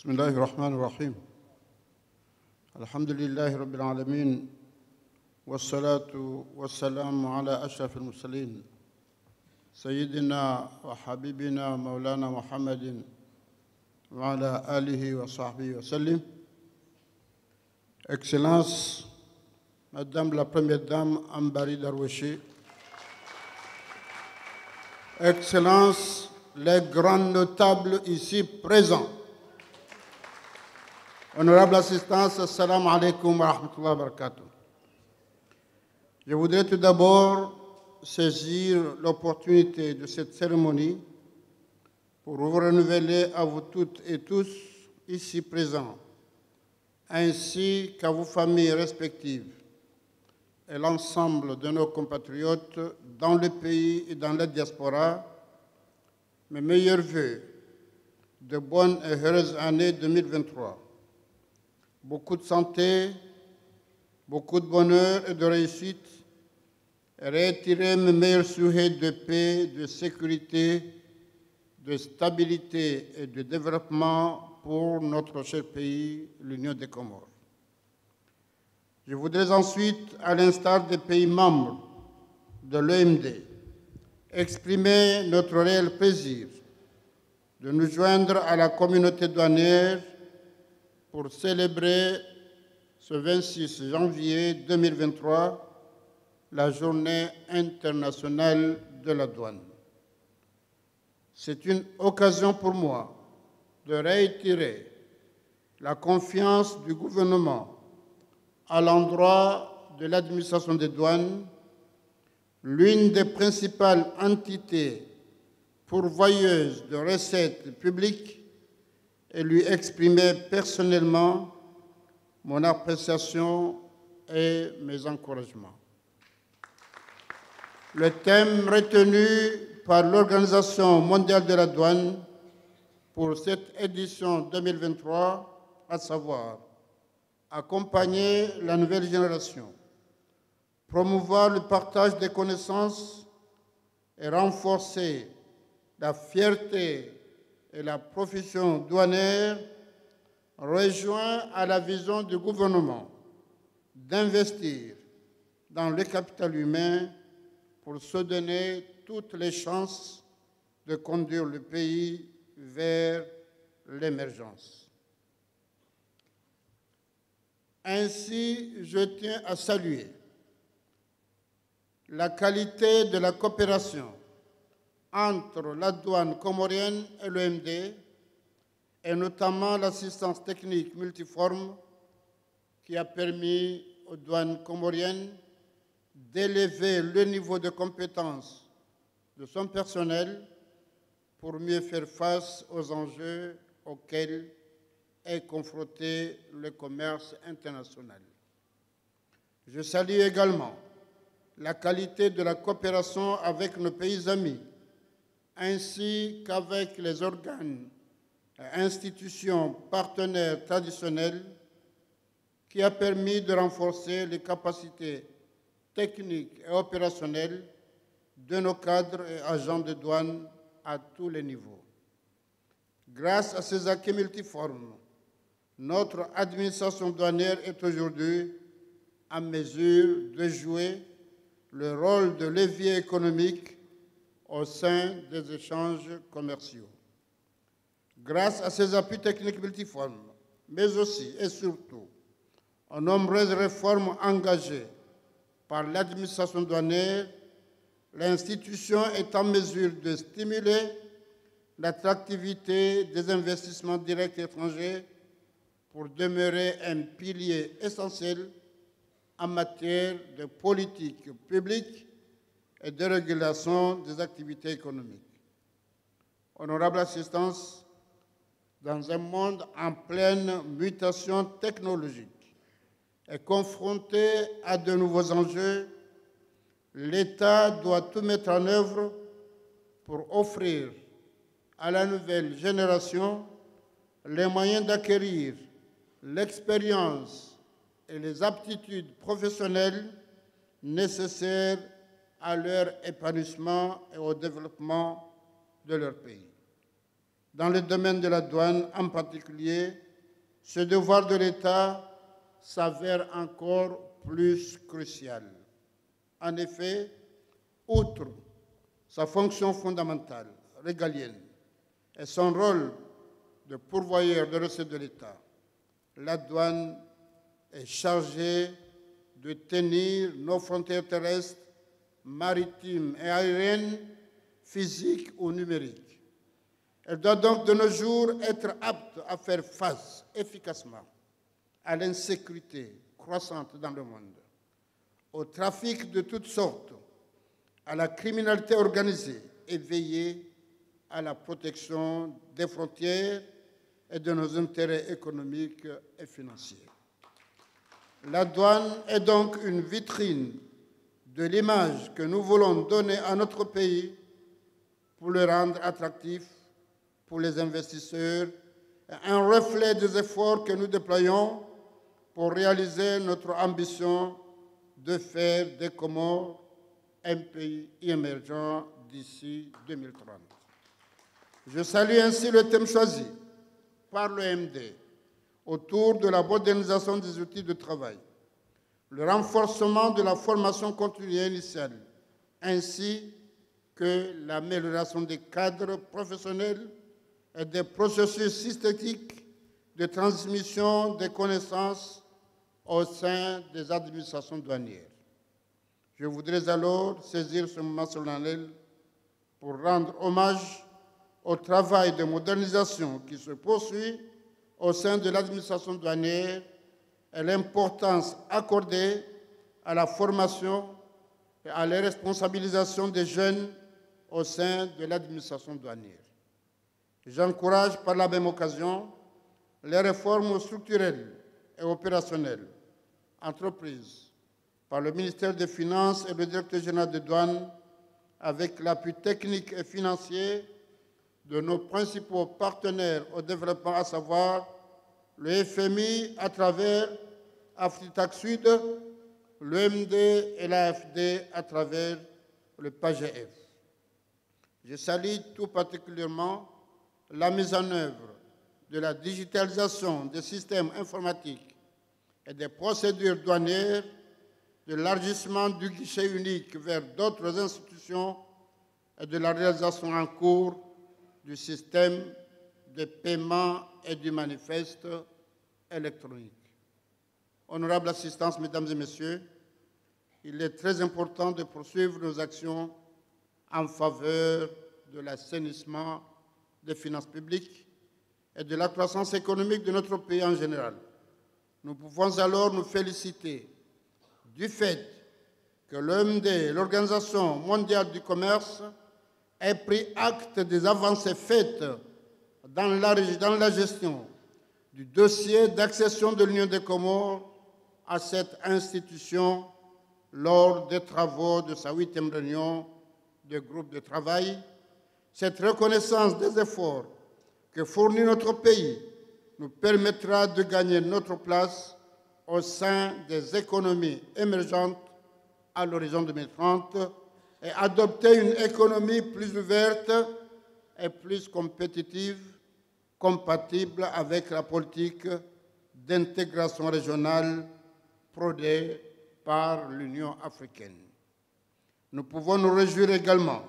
بسم الله الرحمن الرحيم الحمد لله رب العالمين والصلاة والسلام على أشرف المرسلين سيدنا وحبيبنا مولانا محمد وعلى آله وصحبه وسلم. Excellence, Madame la Première Dame Ambari Darweshi, Excellence, les grands notables ici présents, honorable assistance, assalamu alaikum wa rahmatullahi wa barakatuh. Je voudrais tout d'abord saisir l'opportunité de cette cérémonie pour vous renouveler à vous toutes et tous ici présents, ainsi qu'à vos familles respectives et l'ensemble de nos compatriotes dans le pays et dans la diaspora, mes meilleurs vœux de bonnes et heureuses années 2023. Beaucoup de santé, beaucoup de bonheur et de réussite, et réitérer mes meilleurs souhaits de paix, de sécurité, de stabilité et de développement pour notre cher pays, l'Union des Comores. Je voudrais ensuite, à l'instar des pays membres de l'OMD, exprimer notre réel plaisir de nous joindre à la communauté douanière pour célébrer ce 26 janvier 2023 la Journée internationale de la douane. C'est une occasion pour moi de réitérer la confiance du gouvernement à l'endroit de l'administration des douanes, l'une des principales entités pourvoyeuses de recettes publiques, et lui exprimer personnellement mon appréciation et mes encouragements. Le thème retenu par l'Organisation mondiale de la douane pour cette édition 2023, à savoir accompagner la nouvelle génération, promouvoir le partage des connaissances et renforcer la fierté et la profession douanière, rejoint à la vision du gouvernement d'investir dans le capital humain pour se donner toutes les chances de conduire le pays vers l'émergence. Ainsi, je tiens à saluer la qualité de la coopération entre la douane comorienne et l'OMD, et notamment l'assistance technique multiforme qui a permis aux douanes comoriennes d'élever le niveau de compétence de son personnel pour mieux faire face aux enjeux auxquels est confronté le commerce international. Je salue également la qualité de la coopération avec nos pays amis, ainsi qu'avec les organes et institutions partenaires traditionnels, qui a permis de renforcer les capacités techniques et opérationnelles de nos cadres et agents de douane à tous les niveaux. Grâce à ces acquis multiformes, notre administration douanière est aujourd'hui en mesure de jouer le rôle de levier économique au sein des échanges commerciaux. Grâce à ces appuis techniques multiformes, mais aussi et surtout aux nombreuses réformes engagées par l'administration douanière, l'institution est en mesure de stimuler l'attractivité des investissements directs étrangers pour demeurer un pilier essentiel en matière de politique publique et de régulation des activités économiques. Honorable assistance, dans un monde en pleine mutation technologique et confronté à de nouveaux enjeux, l'État doit tout mettre en œuvre pour offrir à la nouvelle génération les moyens d'acquérir l'expérience et les aptitudes professionnelles nécessaires à leur épanouissement et au développement de leur pays. dans le domaine de la douane en particulier, ce devoir de l'État s'avère encore plus crucial. En effet, outre sa fonction fondamentale, régalienne, et son rôle de pourvoyeur de recettes de l'État, la douane est chargée de tenir nos frontières terrestres, maritimes et aériennes, physiques ou numériques. Elle doit donc de nos jours être apte à faire face efficacement à l'insécurité croissante dans le monde, au trafic de toutes sortes, à la criminalité organisée et veiller à la protection des frontières et de nos intérêts économiques et financiers. La douane est donc une vitrine de l'image que nous voulons donner à notre pays pour le rendre attractif pour les investisseurs, un reflet des efforts que nous déployons pour réaliser notre ambition de faire des Comores un pays émergent d'ici 2030. Je salue ainsi le thème choisi par l'OMD autour de la modernisation des outils de travail, le renforcement de la formation continue et initiale, ainsi que l'amélioration des cadres professionnels et des processus systémiques de transmission des connaissances au sein des administrations douanières. Je voudrais alors saisir ce moment solennel pour rendre hommage au travail de modernisation qui se poursuit au sein de l'administration douanière et l'importance accordée à la formation et à la responsabilisation des jeunes au sein de l'administration douanière. J'encourage par la même occasion les réformes structurelles et opérationnelles entreprises par le ministère des Finances et le directeur général des douanes avec l'appui technique et financier de nos principaux partenaires au développement, à savoir le FMI à travers Afritac Sud, l'OMD et l'AFD à travers le PAGF. Je salue tout particulièrement la mise en œuvre de la digitalisation des systèmes informatiques et des procédures douanières, de l'élargissement du guichet unique vers d'autres institutions et de la réalisation en cours du système de paiement et du manifeste électronique. Honorable assistance, Mesdames et Messieurs, il est très important de poursuivre nos actions en faveur de l'assainissement des finances publiques et de la croissance économique de notre pays en général. Nous pouvons alors nous féliciter du fait que l'OMD, l'Organisation mondiale du commerce, ait pris acte des avancées faites dans la gestion du dossier d'accession de l'Union des Comores à cette institution lors des travaux de sa 8e réunion de groupe de travail. Cette reconnaissance des efforts que fournit notre pays nous permettra de gagner notre place au sein des économies émergentes à l'horizon 2030 et adopter une économie plus ouverte et plus compétitive, compatible avec la politique d'intégration régionale prônée par l'Union africaine. Nous pouvons nous réjouir également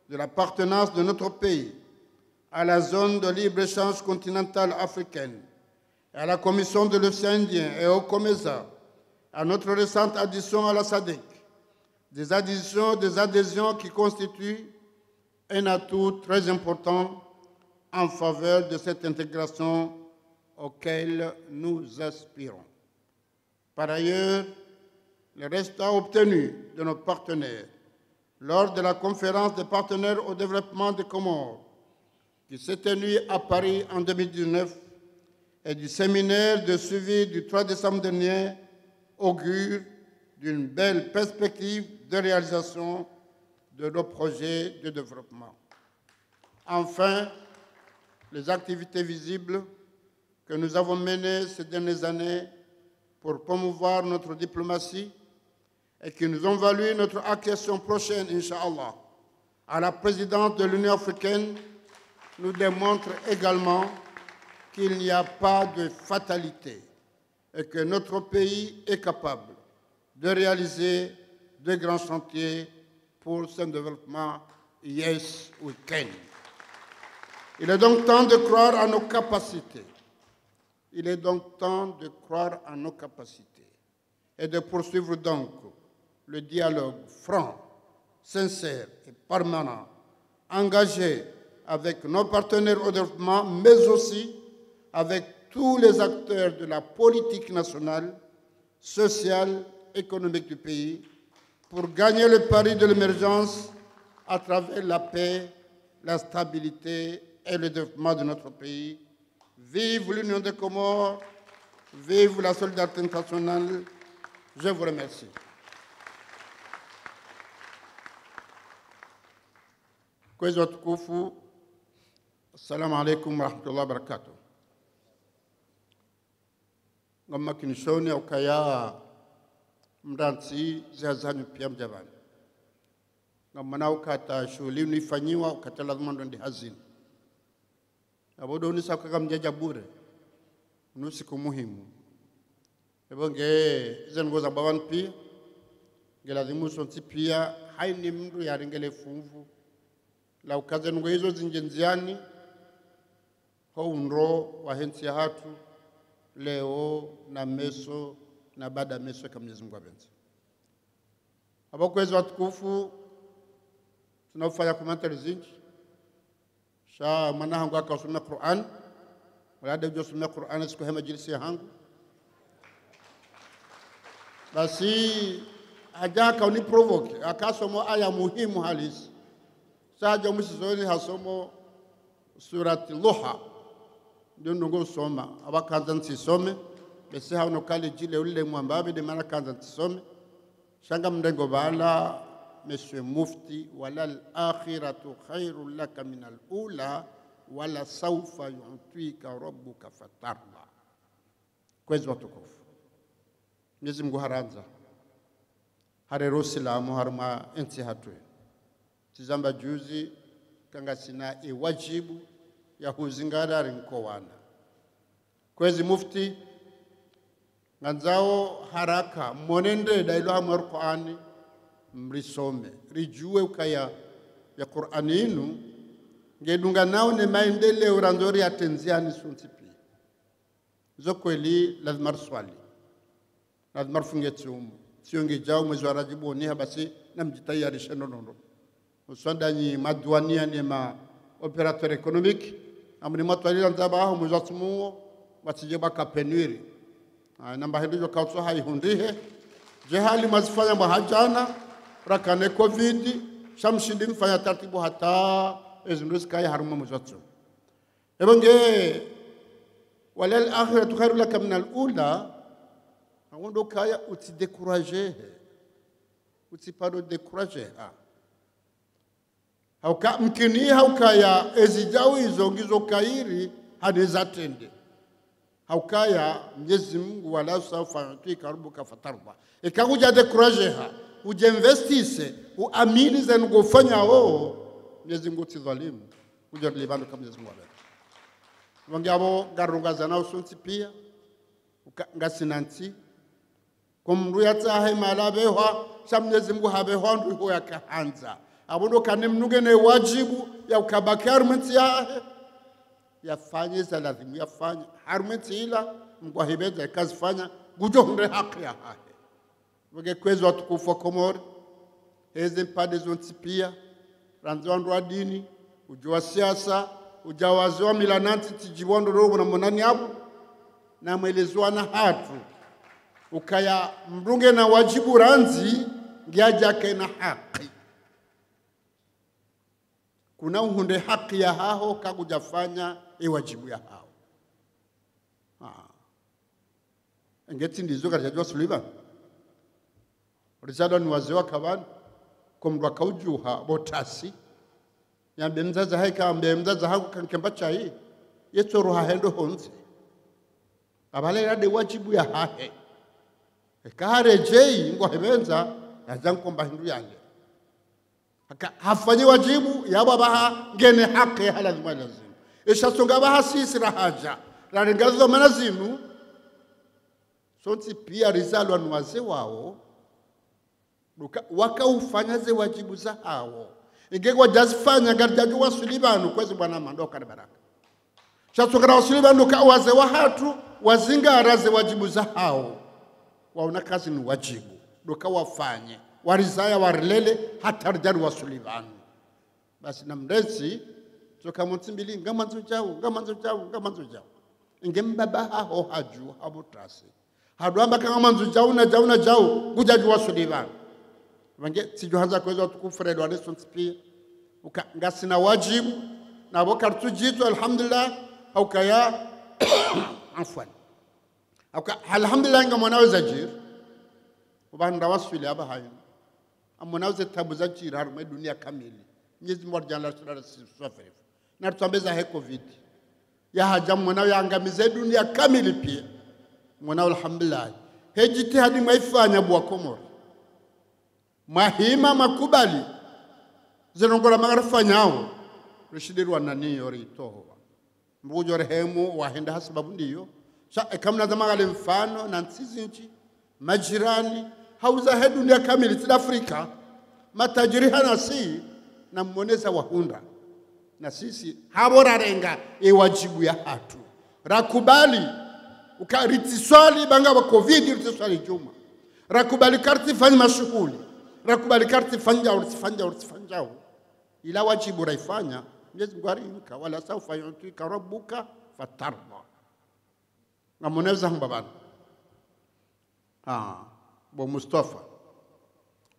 de l'appartenance de notre pays à la zone de libre-échange continentale africaine, à la Commission de l'océan Indien et au COMESA, à notre récente adhésion à la SADC, des adhésions qui constituent un atout très important en faveur de cette intégration auquel nous aspirons. Par ailleurs, les résultats obtenus de nos partenaires lors de la conférence des partenaires au développement des Comores, qui s'est tenue à Paris en 2019, et du séminaire de suivi du 3 décembre dernier, augurent d'une belle perspective de réalisation de nos projets de développement. Enfin, les activités visibles que nous avons menées ces dernières années pour promouvoir notre diplomatie et qui nous ont valu notre accession prochaine, Inch'Allah, à la présidence de l'Union africaine, nous démontre également qu'il n'y a pas de fatalité et que notre pays est capable de réaliser de grands chantiers pour son développement. Yes, we can. Il est donc temps de croire à nos capacités. Il est donc temps de croire à nos capacités et de poursuivre donc le dialogue franc, sincère et permanent, engagé avec nos partenaires au développement, mais aussi avec tous les acteurs de la politique nationale, sociale, économique du pays, pour gagner le pari de l'émergence à travers la paix, la stabilité et le développement de notre pays. Vive l'Union des Comores, vive la solidarité internationale. Je vous remercie. Kwezi watukufu, assalamu alaikum warahmatullahi wabarakatuh. Ngama kinishoni au kaya mdansi zihazanyu pia mjavani. Ngama na ukata shughuli unifanyiwa ukata lazima ndo ndi hazini. Abodo unisa kaka mjaja bure. Unusiku muhimu. Ebo nge zengoza bawan pia. Nge lazimu sonti pia haini mndu ya ringele funvu. La ukaze nungo hizo zinjenziani. Ho unro wa hensi ya hatu. Leo na meso na baada meso kama Mwenyezi Mungu apenzi. Hapo kwezi watukufu tunafanya komentari zingi. Sha mwana hangu akasoma Qur'an. Wala ndio soma Qur'an siku hema jilisi ya hangu. Basi hajaka uniprovoke akasoma aya muhimu halisi. Saja musizoni hasomo surati Luha. Ndio ndongo soma abakanza ntisome bese hano kale jile ule mwambabe de mara kanza ntisome shanga mndengo bala monsieur mufti wala al-akhiratu khairul laka min al-ula wala sawfa yu'tika rabbuka fatarda. Kwezi watukufu Mwenyezi Mungu haranza harero silamu harma enti hatwe tizamba juzi kanga sina wajibu ya huzingara rinkowana. Kwezi mufti nganzao haraka monende dailo hamu Qur'ani mrisome rijue ukaya ya Qur'ani inu ngedunga nao ne maendeleo ranzori ya tenziani suntipi zo kweli lazima swali lazima fungetumu sionge jao mwezi wa Rajibu ni basi namjitayarisha nonono uswandanyi madwania ni ma opérateur économique amni matwalila nzaba aho muzatumuo batije bakapenwiri namba hizo kautso hai hundihe jehali mazifanya mahajana rakane covid shamshindi mfanya taratibu hata ezindusi kai haruma muzatsu ebonge wala al-akhiratu khairu laka min al-ula awondo kaya uti décourager uti paro décourager hauka mkini haukaya ezijau hizo ngizo kairi hadizatende haukaya Mwenyezi Mungu wala safa tuikarubuka fatarba ikakuja décourager ujinvestise uamini zenu kufanya Mwenyezi Mungu tidhalimu kuja libando kama Mwenyezi Mungu wangabo garunga zana usunti pia ngasinanti kumru yatsahe malabewa Mwenyezi Mungu habewa ndu yakahanza abondo kanemnugene wajibu ya ukabaki harumenti yafanye za lazimu yafanye harumenti ila mkwahibeza ikazifanya gujonde haki ya hahe wage kwezi watukufu wa Komori heze mpade zonti pia ranzwandu wa dini ujua siasa ujawazi wa milananti tijibondo robo na monani habu na mwelezwa na hatu ukaya mrunge na wajibu ranzi ngiaja kena haki kuna uhunde haki ya hao kakujafanya wajibu ya hao ngeti ndizo katajwa Sullivan Rizado ni wazee wa kabani kumrwa kaujuha botasi yambe mzaza haika ambe mzaza haku kankemba chai yeto roha hendo honze abale rade wajibu ya hahe kahare jei ngo hebenza yazankomba hindu yange hafanyi wajibu yabo baha ngene haki lazima lazima ishasonga baha sisi rahaja rarengazo manazinu sonti pia rizalwa nwaze wao wakaufanya ze wajibu za hao ingekwa jazifanya garjaju wa Sulibanu kwezi bwana mandoka na baraka shasonga wa Sulibanu ka waze wa hatu wazinga ze wajibu za hao waona kazi ni wajibu doka wafanye warizaya warilele hata rjaru wa Sulibanu basi na mrezi toka mtimbili ngamanzo chao ingembaba hao haju habutasi haduamba kama manzo jauna jao gujaju wa Sulibanu wange sijohanza kweza tukufred wa response pia ngasina wajibu na bokartu jitu alhamdulillah au kaya afwan au alhamdulillah ngamwana zajir ubanda wasuli aba hayo amonauze tabu za jirar ma dunia kamili nyezi morjan la sura safari na tutambeza he covid ya haja mwanao yaangamize dunia kamili pia mwanao alhamdulillah hejiti hadi maifanya bwa Komoro mahima makubali zinongola magarafanyao rishidirwa nani yori toho mbujo rehemu wahenda sababu ndiyo kamna zamagale mfano na nsizinchi majirani hauza he dunia kamili tida Afrika matajiri hana si na mmoneza wahunda na sisi habora renga wajibu ya hatu rakubali ukaritiswali banga wa covid ritiswali juma rakubali karti fanya mashughuli rakubali karti fanja ila wajibu raifanya Mwenyezi Mungu arinka wala saufa yutika rabbuka fatarda ngamoneza mbabana bo Mustafa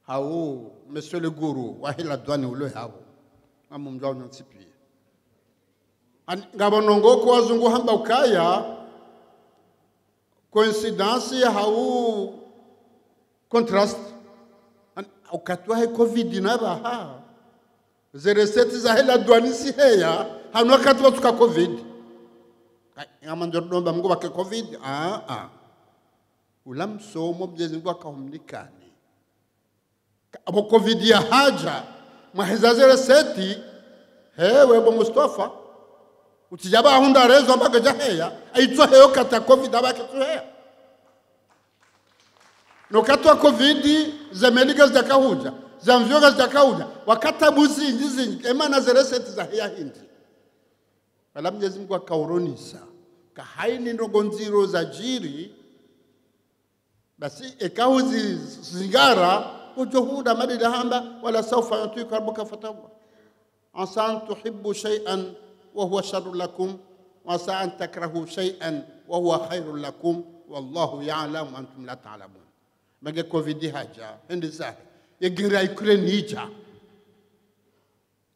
hao monsieur le guru wa hila douane ulo hao amumjao nsipi ngabonongo ko wazungu hamba ukaya coincidence hao contrast ukatwa he covid naba zereseti za hela douane si heya hanu wakati watuka covid ngamanjordomba mungu wake covid ulamsomo Mwenyezi Mungu akahumlikani abo covid ya haja mahizazere seti hewe bo Mustafa utijaba hunda rezo mpaka jaheya aitwa heyo kata covid abake tuheya no katwa covid zemeliga zakahuja zamvyoga zakahuja wakata buzi njizi emana zere seti za heya hindi wala Mwenyezi Mungu akauronisa kahaini ndogonziro za jiri basi ekauzi zingara ujuhuda madida hamba wala sawfa yutika rabbuka fatawwa asa tuhibbu shay'an wa huwa sharrun lakum wa asa an takrahu shay'an wa huwa khairun lakum wallahu ya'lamu antum la ta'lamun mage covid haja ndi sahi yegira Ukraine hija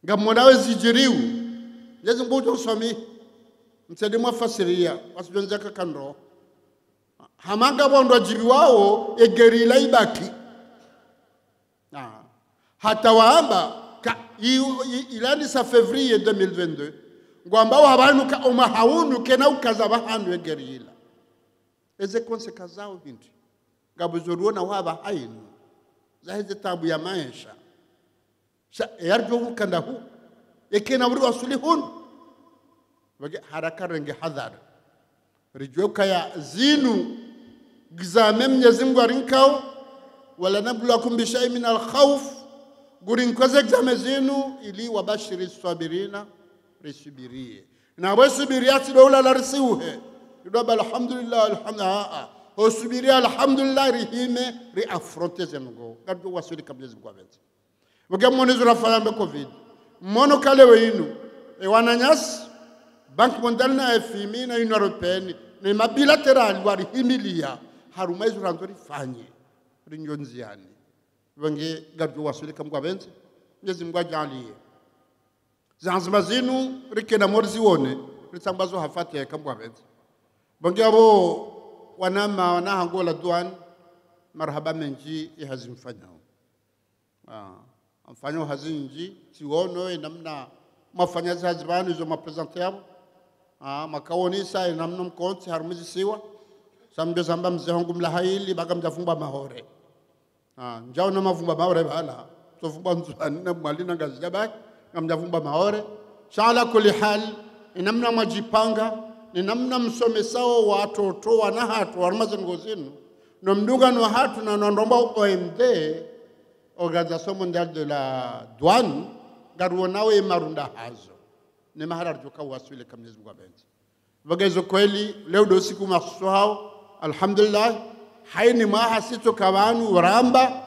ngamonawe zijiriu Yesu mbujo somi mtende mwafasiria wasijonzeka kando hamanga bondo jibi wao egerila ibaki hata waamba ilani sa février 2022 ngwamba wabantu ka umahawunu kena ukazaba hanu egerila eze konseka zao bintu ngabuzorona waba hainu zaheze tabu ya maisha yarjo kanda hu ekena wuri wasulihun wage haraka renge hadhar rijoka ya zinu gizame Mwenyezi Mungu arinkao wala nabluwakum bi shay'in min al-khawf gurin koze exame zinu ili wabashiri sabirina risubirie na wasubiria tidola la risuhe doba alhamdulillah osubiria alhamdulillah rihime ri affronter zengo gadu wasuli kabla Mungu avenze wage monizo rafanya covid mono kale weinu e wananyas Banque mondiale na FMI na Union européenne ne mabilateral wari himilia harumaizu ranzori fanye rinyonziani wange gadu wasuli kamgwa benze Mwenyezi Mungu ajalie zanzima zinu rikena morzi wone ritambazo hafati ya kamgwa benze bange abo wanama wanahangola douane marhaba menji ihazimfanyao amfanyo hazinji tiono namna mafanyazi hazibani zo mapresente yabo makaoni sai namna mkonti harumizi siwa sambe zamba mzehongu mlahaili baga mjafumba mahore njao na mavumba mahore bala tofumba nzwani na mwalina ngazijabaki ngamjavumba maore shala kuli hal inamna majipanga ni namna msomesao watoto wana hatu warmazen ngozinu no mduga no hatu na ndomba OMD Organisation Mondiale de la Douane garuonawe marunda hazo ni mahara joka waswile kamnezi Mungu abenzi bagezo kweli leo do siku maswao alhamdulillah haini maha sito kabanu waramba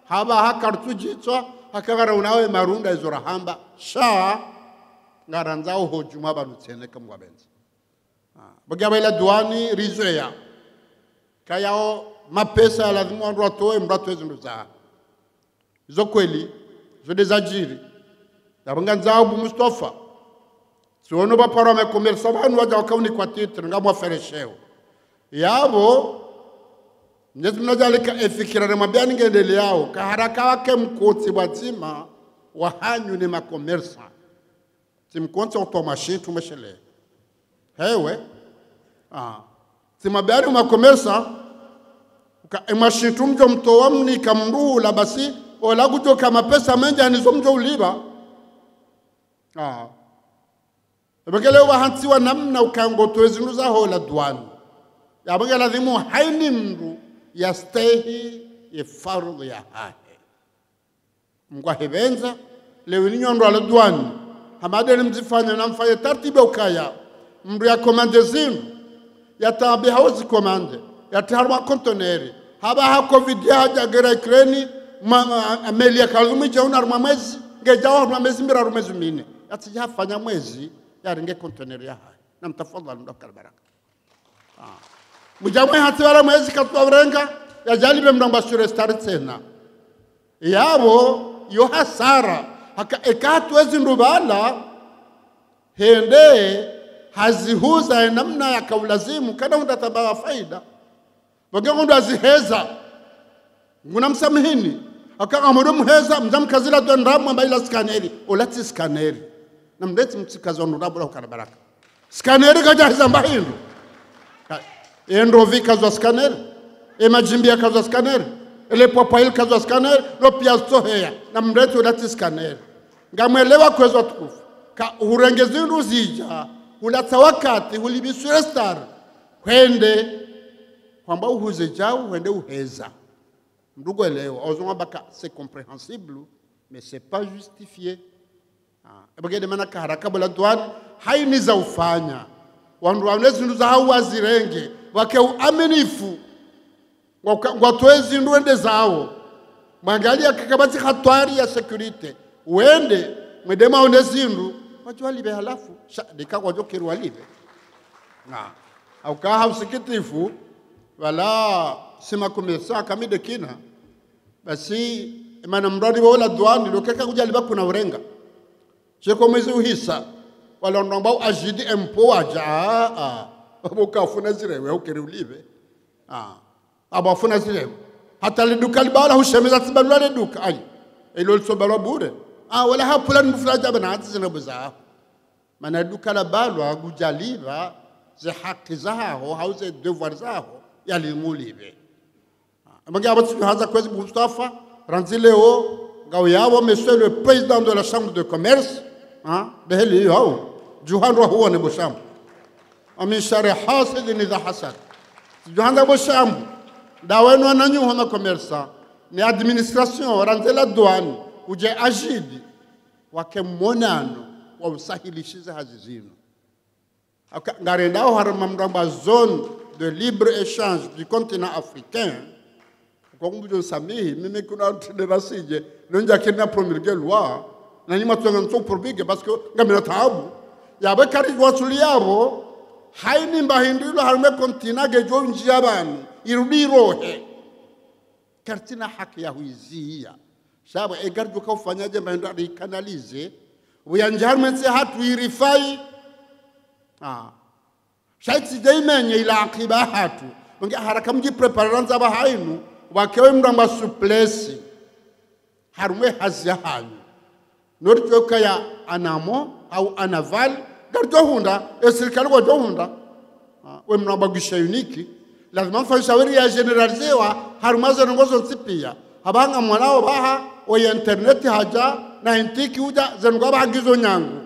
haba hakartu jitwa hakagara unawe marunda izorahamba sha ngaranzao hojuma banutsene kamwa benzi bagabela douane rizoya kayao mapesa lazima wandu watoe mratu ezinduza izo kweli zo desajiri yabanga nzao bu Mustafa siono ba para me commerce banu waja wakauni kwa titre ngamwa feresheo yabo Mwenyezi Mungu ajalika efikira mabiani ngendele yao kaharaka wake mkoti wazima wa hanyu ni makomersa timkonti otomashi tumeshele hewe timabiani makomersa ka emashitu mjo mtoa mni kamrula basi ola kujo kama pesa menja nizo mjo uliba ebekele wa hantiwa namna ukango toezinuza hola douane yabanga lazimu haini mndu yastehi ye fardhu ya hahe mngwa hebenza leo ninyondo ala douane hamade mzifanya na mfanye taratibu ukaya mndu ya komande zinu ya tabi hauzi komande ya tarwa kontoneri haba ha covid ya jagera kreni amelia kalumi jauna mwezi ngejawa mwezi mbira mwezi mine atijafanya mwezi yaringe kontoneri ya hai na mtafadhali ndokal baraka mujamwe hati wala mwezi katwarenga ya jalibe mnamba sure start tena yabo yo hasara haka ekatu ezindubala hende hazihuza namna ya kaulazimu kana undataba faida bagongo aziheza nguna msamihini akaamuru muheza mzamkazila dondamu ambaila skaneri olati skaneri namdeti mtikazo ndabula ukarabaraka skaneri kajahiza mbahindu endo vika zo scanner e majimbia kazo scanner ele popail kazo scanner lo piasto heya na mretu lati scanner ngamwelewa kwezo tukufu ka urengezi ruzija ulata wakati ulibisure star kwende kwamba uhuze jao wende uheza ndugu elewa ozonga baka c'est compréhensible mais c'est pas justifié ebagede manaka haraka bala douane haini za ufanya wandu wanezi nduza hawazirenge wake uaminifu watoezi nduende zao mwangalia kakabati hatwari ya security uende mwedema onezindu wajua libe halafu dika kwa jokeru walibe au kaha usikitifu wala sima kumesa kamide kina basi imana mradi wala douane lokeka kujaliba kuna urenga cheko mwezi uhisa wala ndamba ajidi empo waja abukafuna zirewe ukeriulive abafuna zirewe hata liduka libala hushemeza tibalwa liduka ai ilo lisobalwa bure wala hapula nifuraja bana zinabuza mana duka la balwa gujaliva ze haki zao hauze devoir zao yalimulive amanga abatu haza kwezi Mustafa ranzileo ngao yao monsieur le président de la chambre de commerce beheli yao juhanwa huwa ni bushamu amin shari hasidin idha hasad juhanda bushamu dawenu ananyuho na commerce ni administration ranzela douane uje ajidi wake monano wa usahilishiza hazizino ngarendao harama mramba zone de libre échange du continent africain kwa kumbujo samihi mimi kuna tederasije nonja kina promulguer loi na nyuma tuanga nso probige parce que ngamina taabu yabe kari wasuli yabo haini mbahindilo harume kontina gejo njia banu irudi rohe kartina haki ya huizia sababu egarjo ka ufanyaje mbahindo ikanalize uyanjarmense hatu irifai shaiti daimenye ila akiba hatu nge haraka mji preparanza ba hainu wakewe mramba suplesi harume hazia hanyu norjo kaya anamo au anaval garjo hunda esirikali go hunda we mramba gisha uniki lazima mfanye shawari ya generalizewa harumazo ngozo nsipia habanga mwanao baha o internet haja na intiki uja zengo bagizo nyangu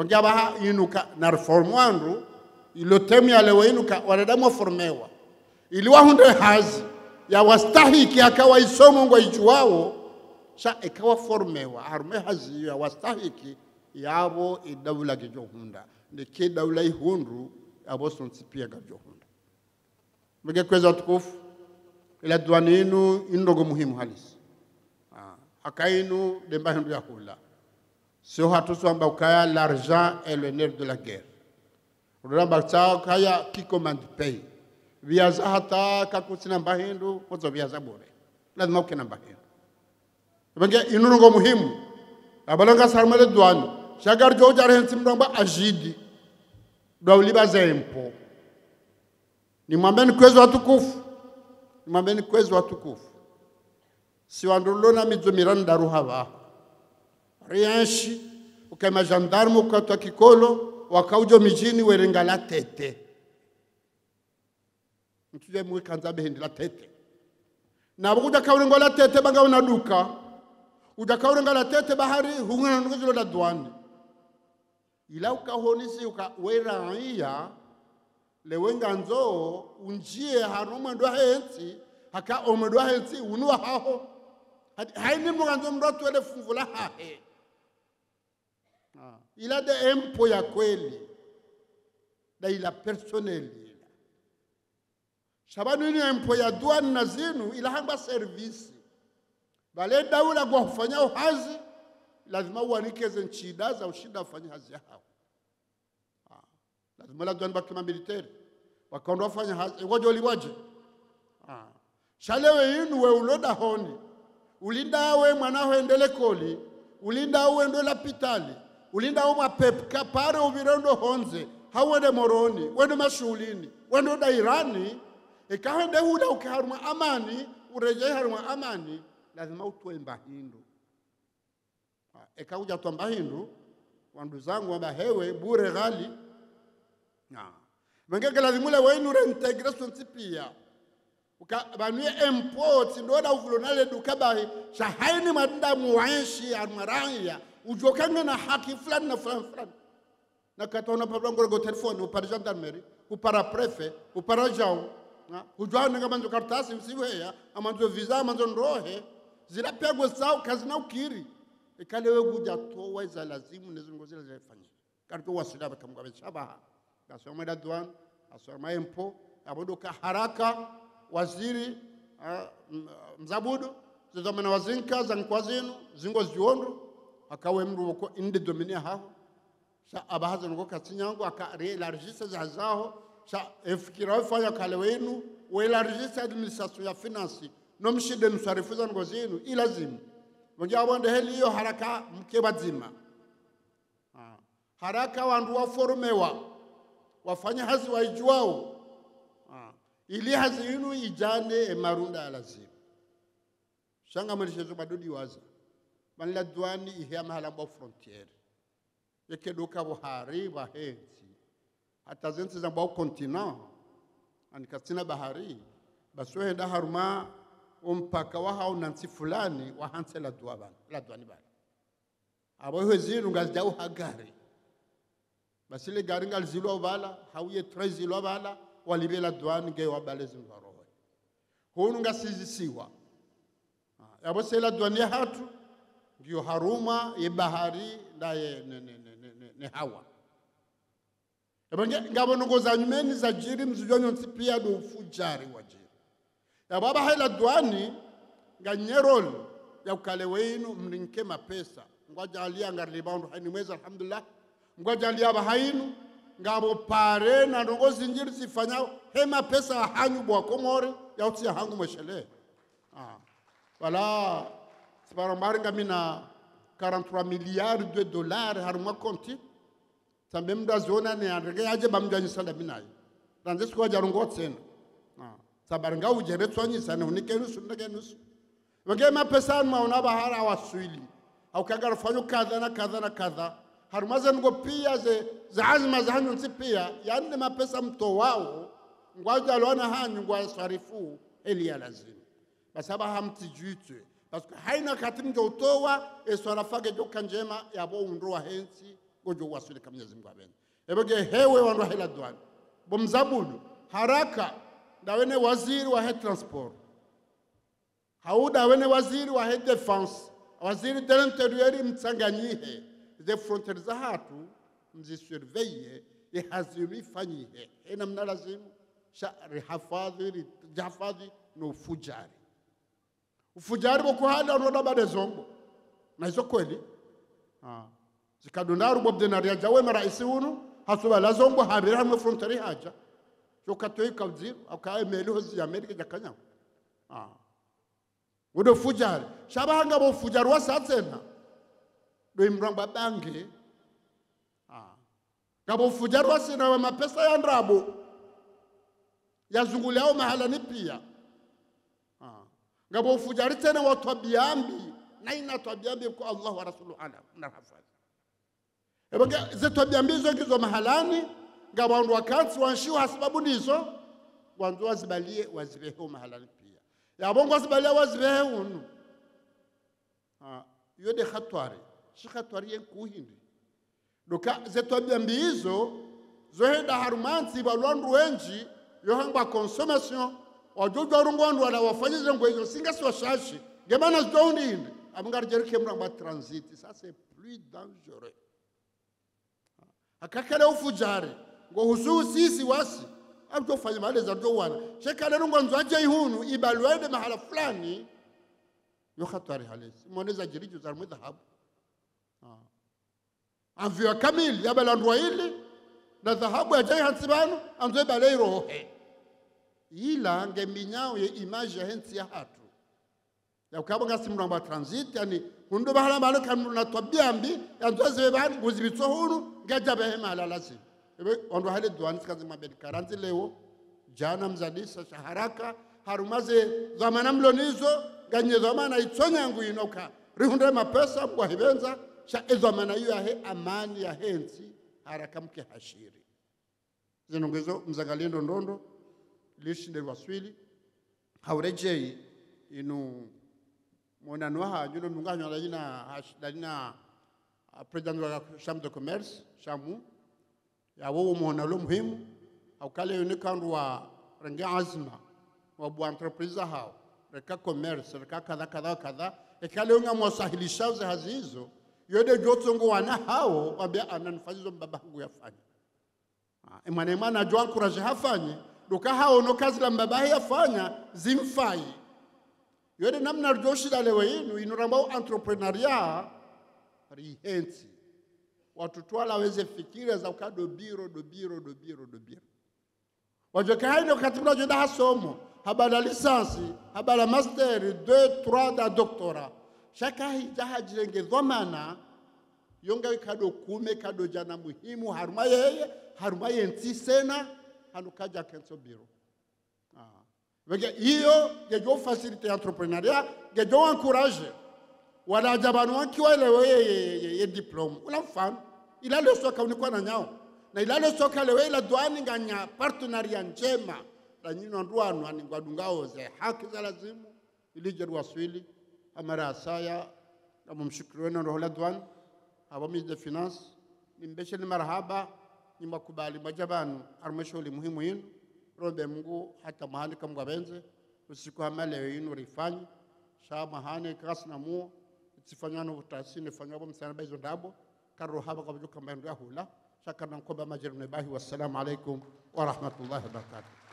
ngaba inuka na reformwandu ilo temi ya lewe inuka wanadamu formewa ili wahunde hazi ya wastahiki akawa isomo ngo ijuwao sha ikawa formewa arme hazi ya wastahiki yabo idawla gijohunda ndike dawla ihundu abo sontipia gajohunda mege kweza tukufu ila duani inu indogo muhimu halisi akainu demba hindu ya hula sio hatuso amba ukaya l'argent est le nerf de la guerre uramba chao kaya qui commande paye viaza hata kakusina mbahindu kozo viaza bure lazima ukena mbahindu benge inungo muhimu abalanga sarmale duani shagar joja rensi mdomba ajidi dawliba zempo ni mwambeni kwezo watukufu mwambeni kwezo watukufu si wandulona mizo miranda ruhaba rianshi ukema gendarme ukatwa kikolo wakaujo mijini werenga la tete mtuje mwikanza behendi la tete na bukuja kaurenga la tete banga unaduka uja kaurenga la tete bahari hungana nunguzilo la duani ila ukahonisi ukaweraia lewenga nzo unjie haruma ndo hensi haka omdo hensi unua haho haini mwanzo mroto ele fungula hahe ila de empo ya kweli da ila personnel shabanu ni empo ya duani na zinu ila hamba service bale daula kwa kufanya uhazi lazima uanikeze nchida za ushida ufanye hazi yao lazima la duani bakima military wakaondoa wafanya hazi waje uliwaje shalewe yinu we uloda honi ulinda we mwanao endele koli ulinda we ndo lapitali ulinda we mapep kapare uvirondo honze hawende moroni wende mashulini wende dairani ikahende hula ukiharuma amani urejea haruma amani lazima utoe mbahindu ekakuja toa mbahindu wandu zangu wamba hewe bure ghali wengeke lazima wenu reintegration tipia ukabanue import ndoda uvulonale dukabahi shahaini madanda muanshi armaraya ujokanga na haki fulani na fulani na katona pablango go telefone upara gendarmerie upara prefet upara jao ujwa nga manzo kartasi msiweya amanzo visa amanzo nrohe zilapegwa sawa kazi na ukiri ikalewe kuja towa za lazimu nezungo zile zifanye kariko wasila bakamgabe shabaha kasoma da douane asoma impo abodoka haraka waziri mzabudu zizomena wazinka za nkwazinu zingo ziondu akawe mru ko inde dominia haho sa abahaza ngo katsinyango akare largisa zazaho sa efikira fanya kale wenu we largisa administration ya finance no mshide nusarifuza ngo zinu ilazimu ngia bonde heli hiyo haraka mke bazima haraka wandu waformewa wafanya hazi waijuao ili hazi inu ijane marunda alazimu shanga malishezo badudi waza manla duani ihya mahala mba frontiere yeke doka bahari bahenzi hata zenzi za mba kontinent anikatina bahari baswe henda haruma umpaka wa hao nansi fulani wa hanse la duani bana abo hwezinu ngazijau hagari basile gari ngalzilo bala hauye 13 bala walibela duani nge wabalezi mbarowe hunu ngasizisiwa abo sela duani hatu ndio haruma ye bahari ndaye ne hawa ebenge ngabo ngoza nyumeni za jiri mzujonyo ntipia do fujari wajiri ya baba haila duani nganyerol ya ukale wenu mninke mapesa ngwajalia ngarlibandu hani mwezi alhamdulillah ngwajalia bahainu ngabo pare na ndongozi njiri sifanyao hema pesa hanyu bwa komore ya utia hangu mweshele wala sibarambari ngamina 43 milliards de dollars haruma konti tambe mda zona ne andege aje bamjani sala minayi ranze kwa jarungo tsena sabaranga ujere tsonyi sana unike nusu ndege nusu wangema pesa maona bahara waswili au kagara fanyo kadha na kadha harumaza ngo pia za azma za hanyu pia yani mapesa mto wao ngwaja lona hanyu ngwa sarifu eli ya lazima basaba hamtijutwe parce que haina katimge utowa eswarafage joka njema yabo unro wa hensi gojo wasule kama Mwenyezi Mungu abene ebege hewe wandu hela dwan bomzabudu haraka dawene waziri wa he transport hauda wene waziri wa he defense waziri de l'intérieur mtsanganyihe de frontières za hatu mzisurveille ihaziri fanyihe ina mnalazimu shari hafadhi jafadhi no fujari ufujari bokuhala roda bade zongo na hizo kweli zikadondaru bobdenaria jawe maraisi unu hasuba la zongo habira hamwe frontari haja yokatoyi kawzir akaye meli hozi ya Amerika jakanya wodo fujari shabahanga bo fujari wasatsena do imramba bange ngabo fujari wasina wa mapesa ya ndrabo yazunguliao mahala ni pia ngabo fujari tena watu biambi na ina tabiambi kwa Allah wa rasuluhu ala nafadhi ebanga zetu biambi hizo kizo mahalani ngabo wandu wakansi wanshiwa sababu ndizo wandu wazibalie wazibeho mahalani pia yabongo wazibalie wazibeho unu yode khatwari shi khatwari yenkuhindi doka zetu biambi hizo zohenda harumansi balwandu wenji yohangwa consommation wajojo rungondo wala wafanyize ngwezo singa si washashi gemana zdondi hindi amungarjerike mramba transit ça c'est plus dangereux akakale ufujare ngo hususi wasi abdo fanya mali za dowana shekale rungonzo aje ihunu ibalwede mahala fulani yo khatwari halisi moneza jiriju za mudhahabu avyo kamili yabalandwa ile na dhahabu ya jai hansibano anzo balei rohe ila ngeminyao ye image hensi ya hatu ya ukabanga simramba transit yani hundo bahala balo kanu na tobiambi yanzo zebani buzibitso hunu ngajabe hema lalasi ebe ondo hale duani kazi mabedi karanzi leo jana mzadisa shaharaka harumaze zamana mlonizo ganye zamana itsonyangu inoka rihunde mapesa mbwa hibenza sha zamana hiyo ya amani ya hensi haraka mke hashiri zinongezo mzangaliendo ndondo lishinde waswili haurejei inu mona noha julo munganywa dalina president wa chambre de commerce chamu ya wo mona lo muhimu au kale unikandu wa rangi azma wa bu entreprise hao reka commerce reka kadha ekale unga mwasahilisha za hazizo yode jotsongo wana hao wabia ananifazizo mbabangu yafanya emana jwa encourage hafanye doka hao no kazi la mbabahi yafanya zimfai yode namna rjoshida lewe inu inurambao entrepreneuria rihensi watu twala weze fikira za ukado biro wajoka haino katibula joda hasomo habala lisansi habala master 2 3 da doctorat shaka hijaha jirenge dhamana yonga kado kume kado jana muhimu haruma yeye ntisena hanukaja kenso biro wege hiyo gejo facilite entrepreneuria gejo encourage wala jabanu wakiwa lewe ye diplome una mfano ila le soka unikwa na nyao na ila le soka lewe la douane nganya partenariat njema la nyino ndwano ani ngwadungao ze haki za lazimu ili jeru waswili amara asaya na mumshukuriwe ndo la douane abami de finance nimbeshe ni marhaba ni makubali majabanu armesholi muhimu yinu robe Mungu hata mahali kama benze usiku hamale yinu rifanye sha mahane kasna mu tifanyano utasini fanyabo msana bezo ndabo karo haba kwa bujuka mbendo hula shakana nkoba majirune bahi wassalamu alaikum wa rahmatullahi wa barakatuh.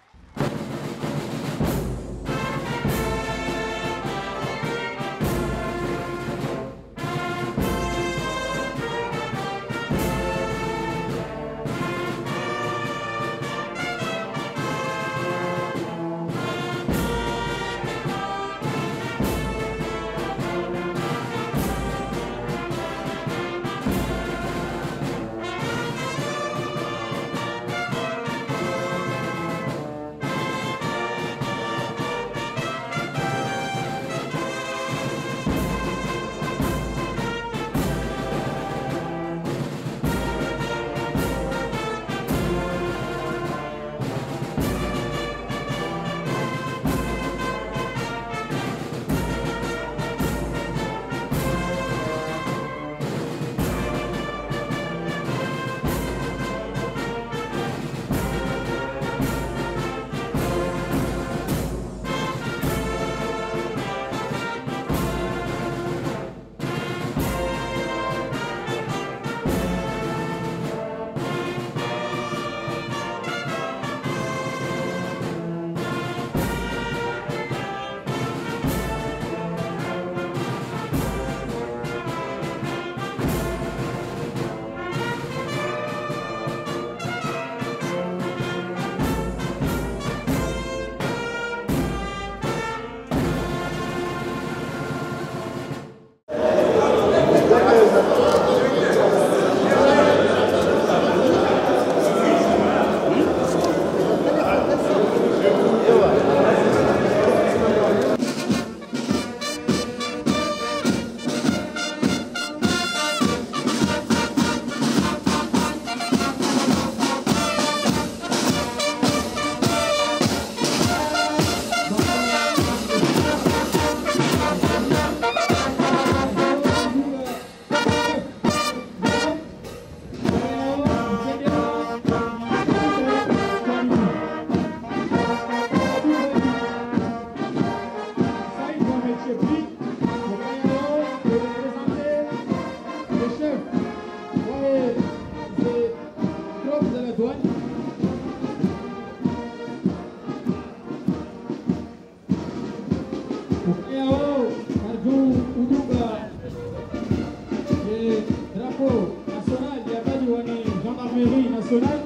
drapeau national yabaliwa ni gendarmerie nationale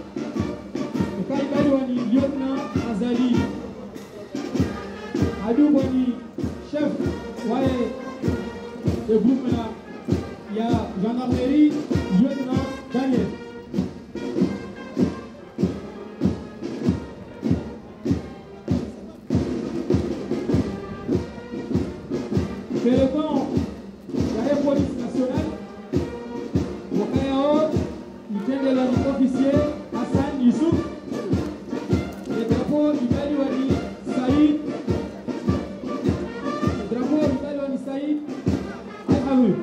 ukaibaliwa ni lieutenant Azali adubwa ni chef wae de groupe la ya gendarmerie lieutenant Daniel. Peloton ya police nationale wakayao itende la officier Hassan Yusuf le drapeau ibaliwa ni Saïd le drapeau ibaliwa ni Saïd Al-Hawi.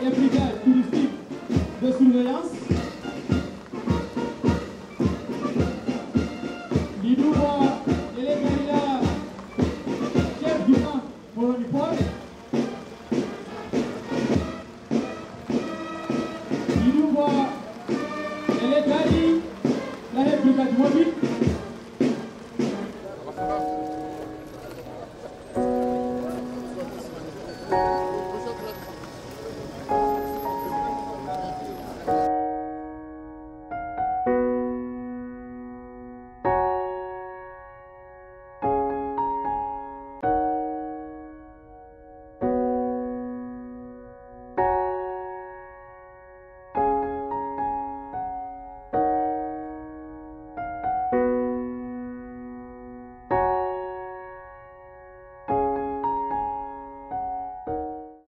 Africa touristique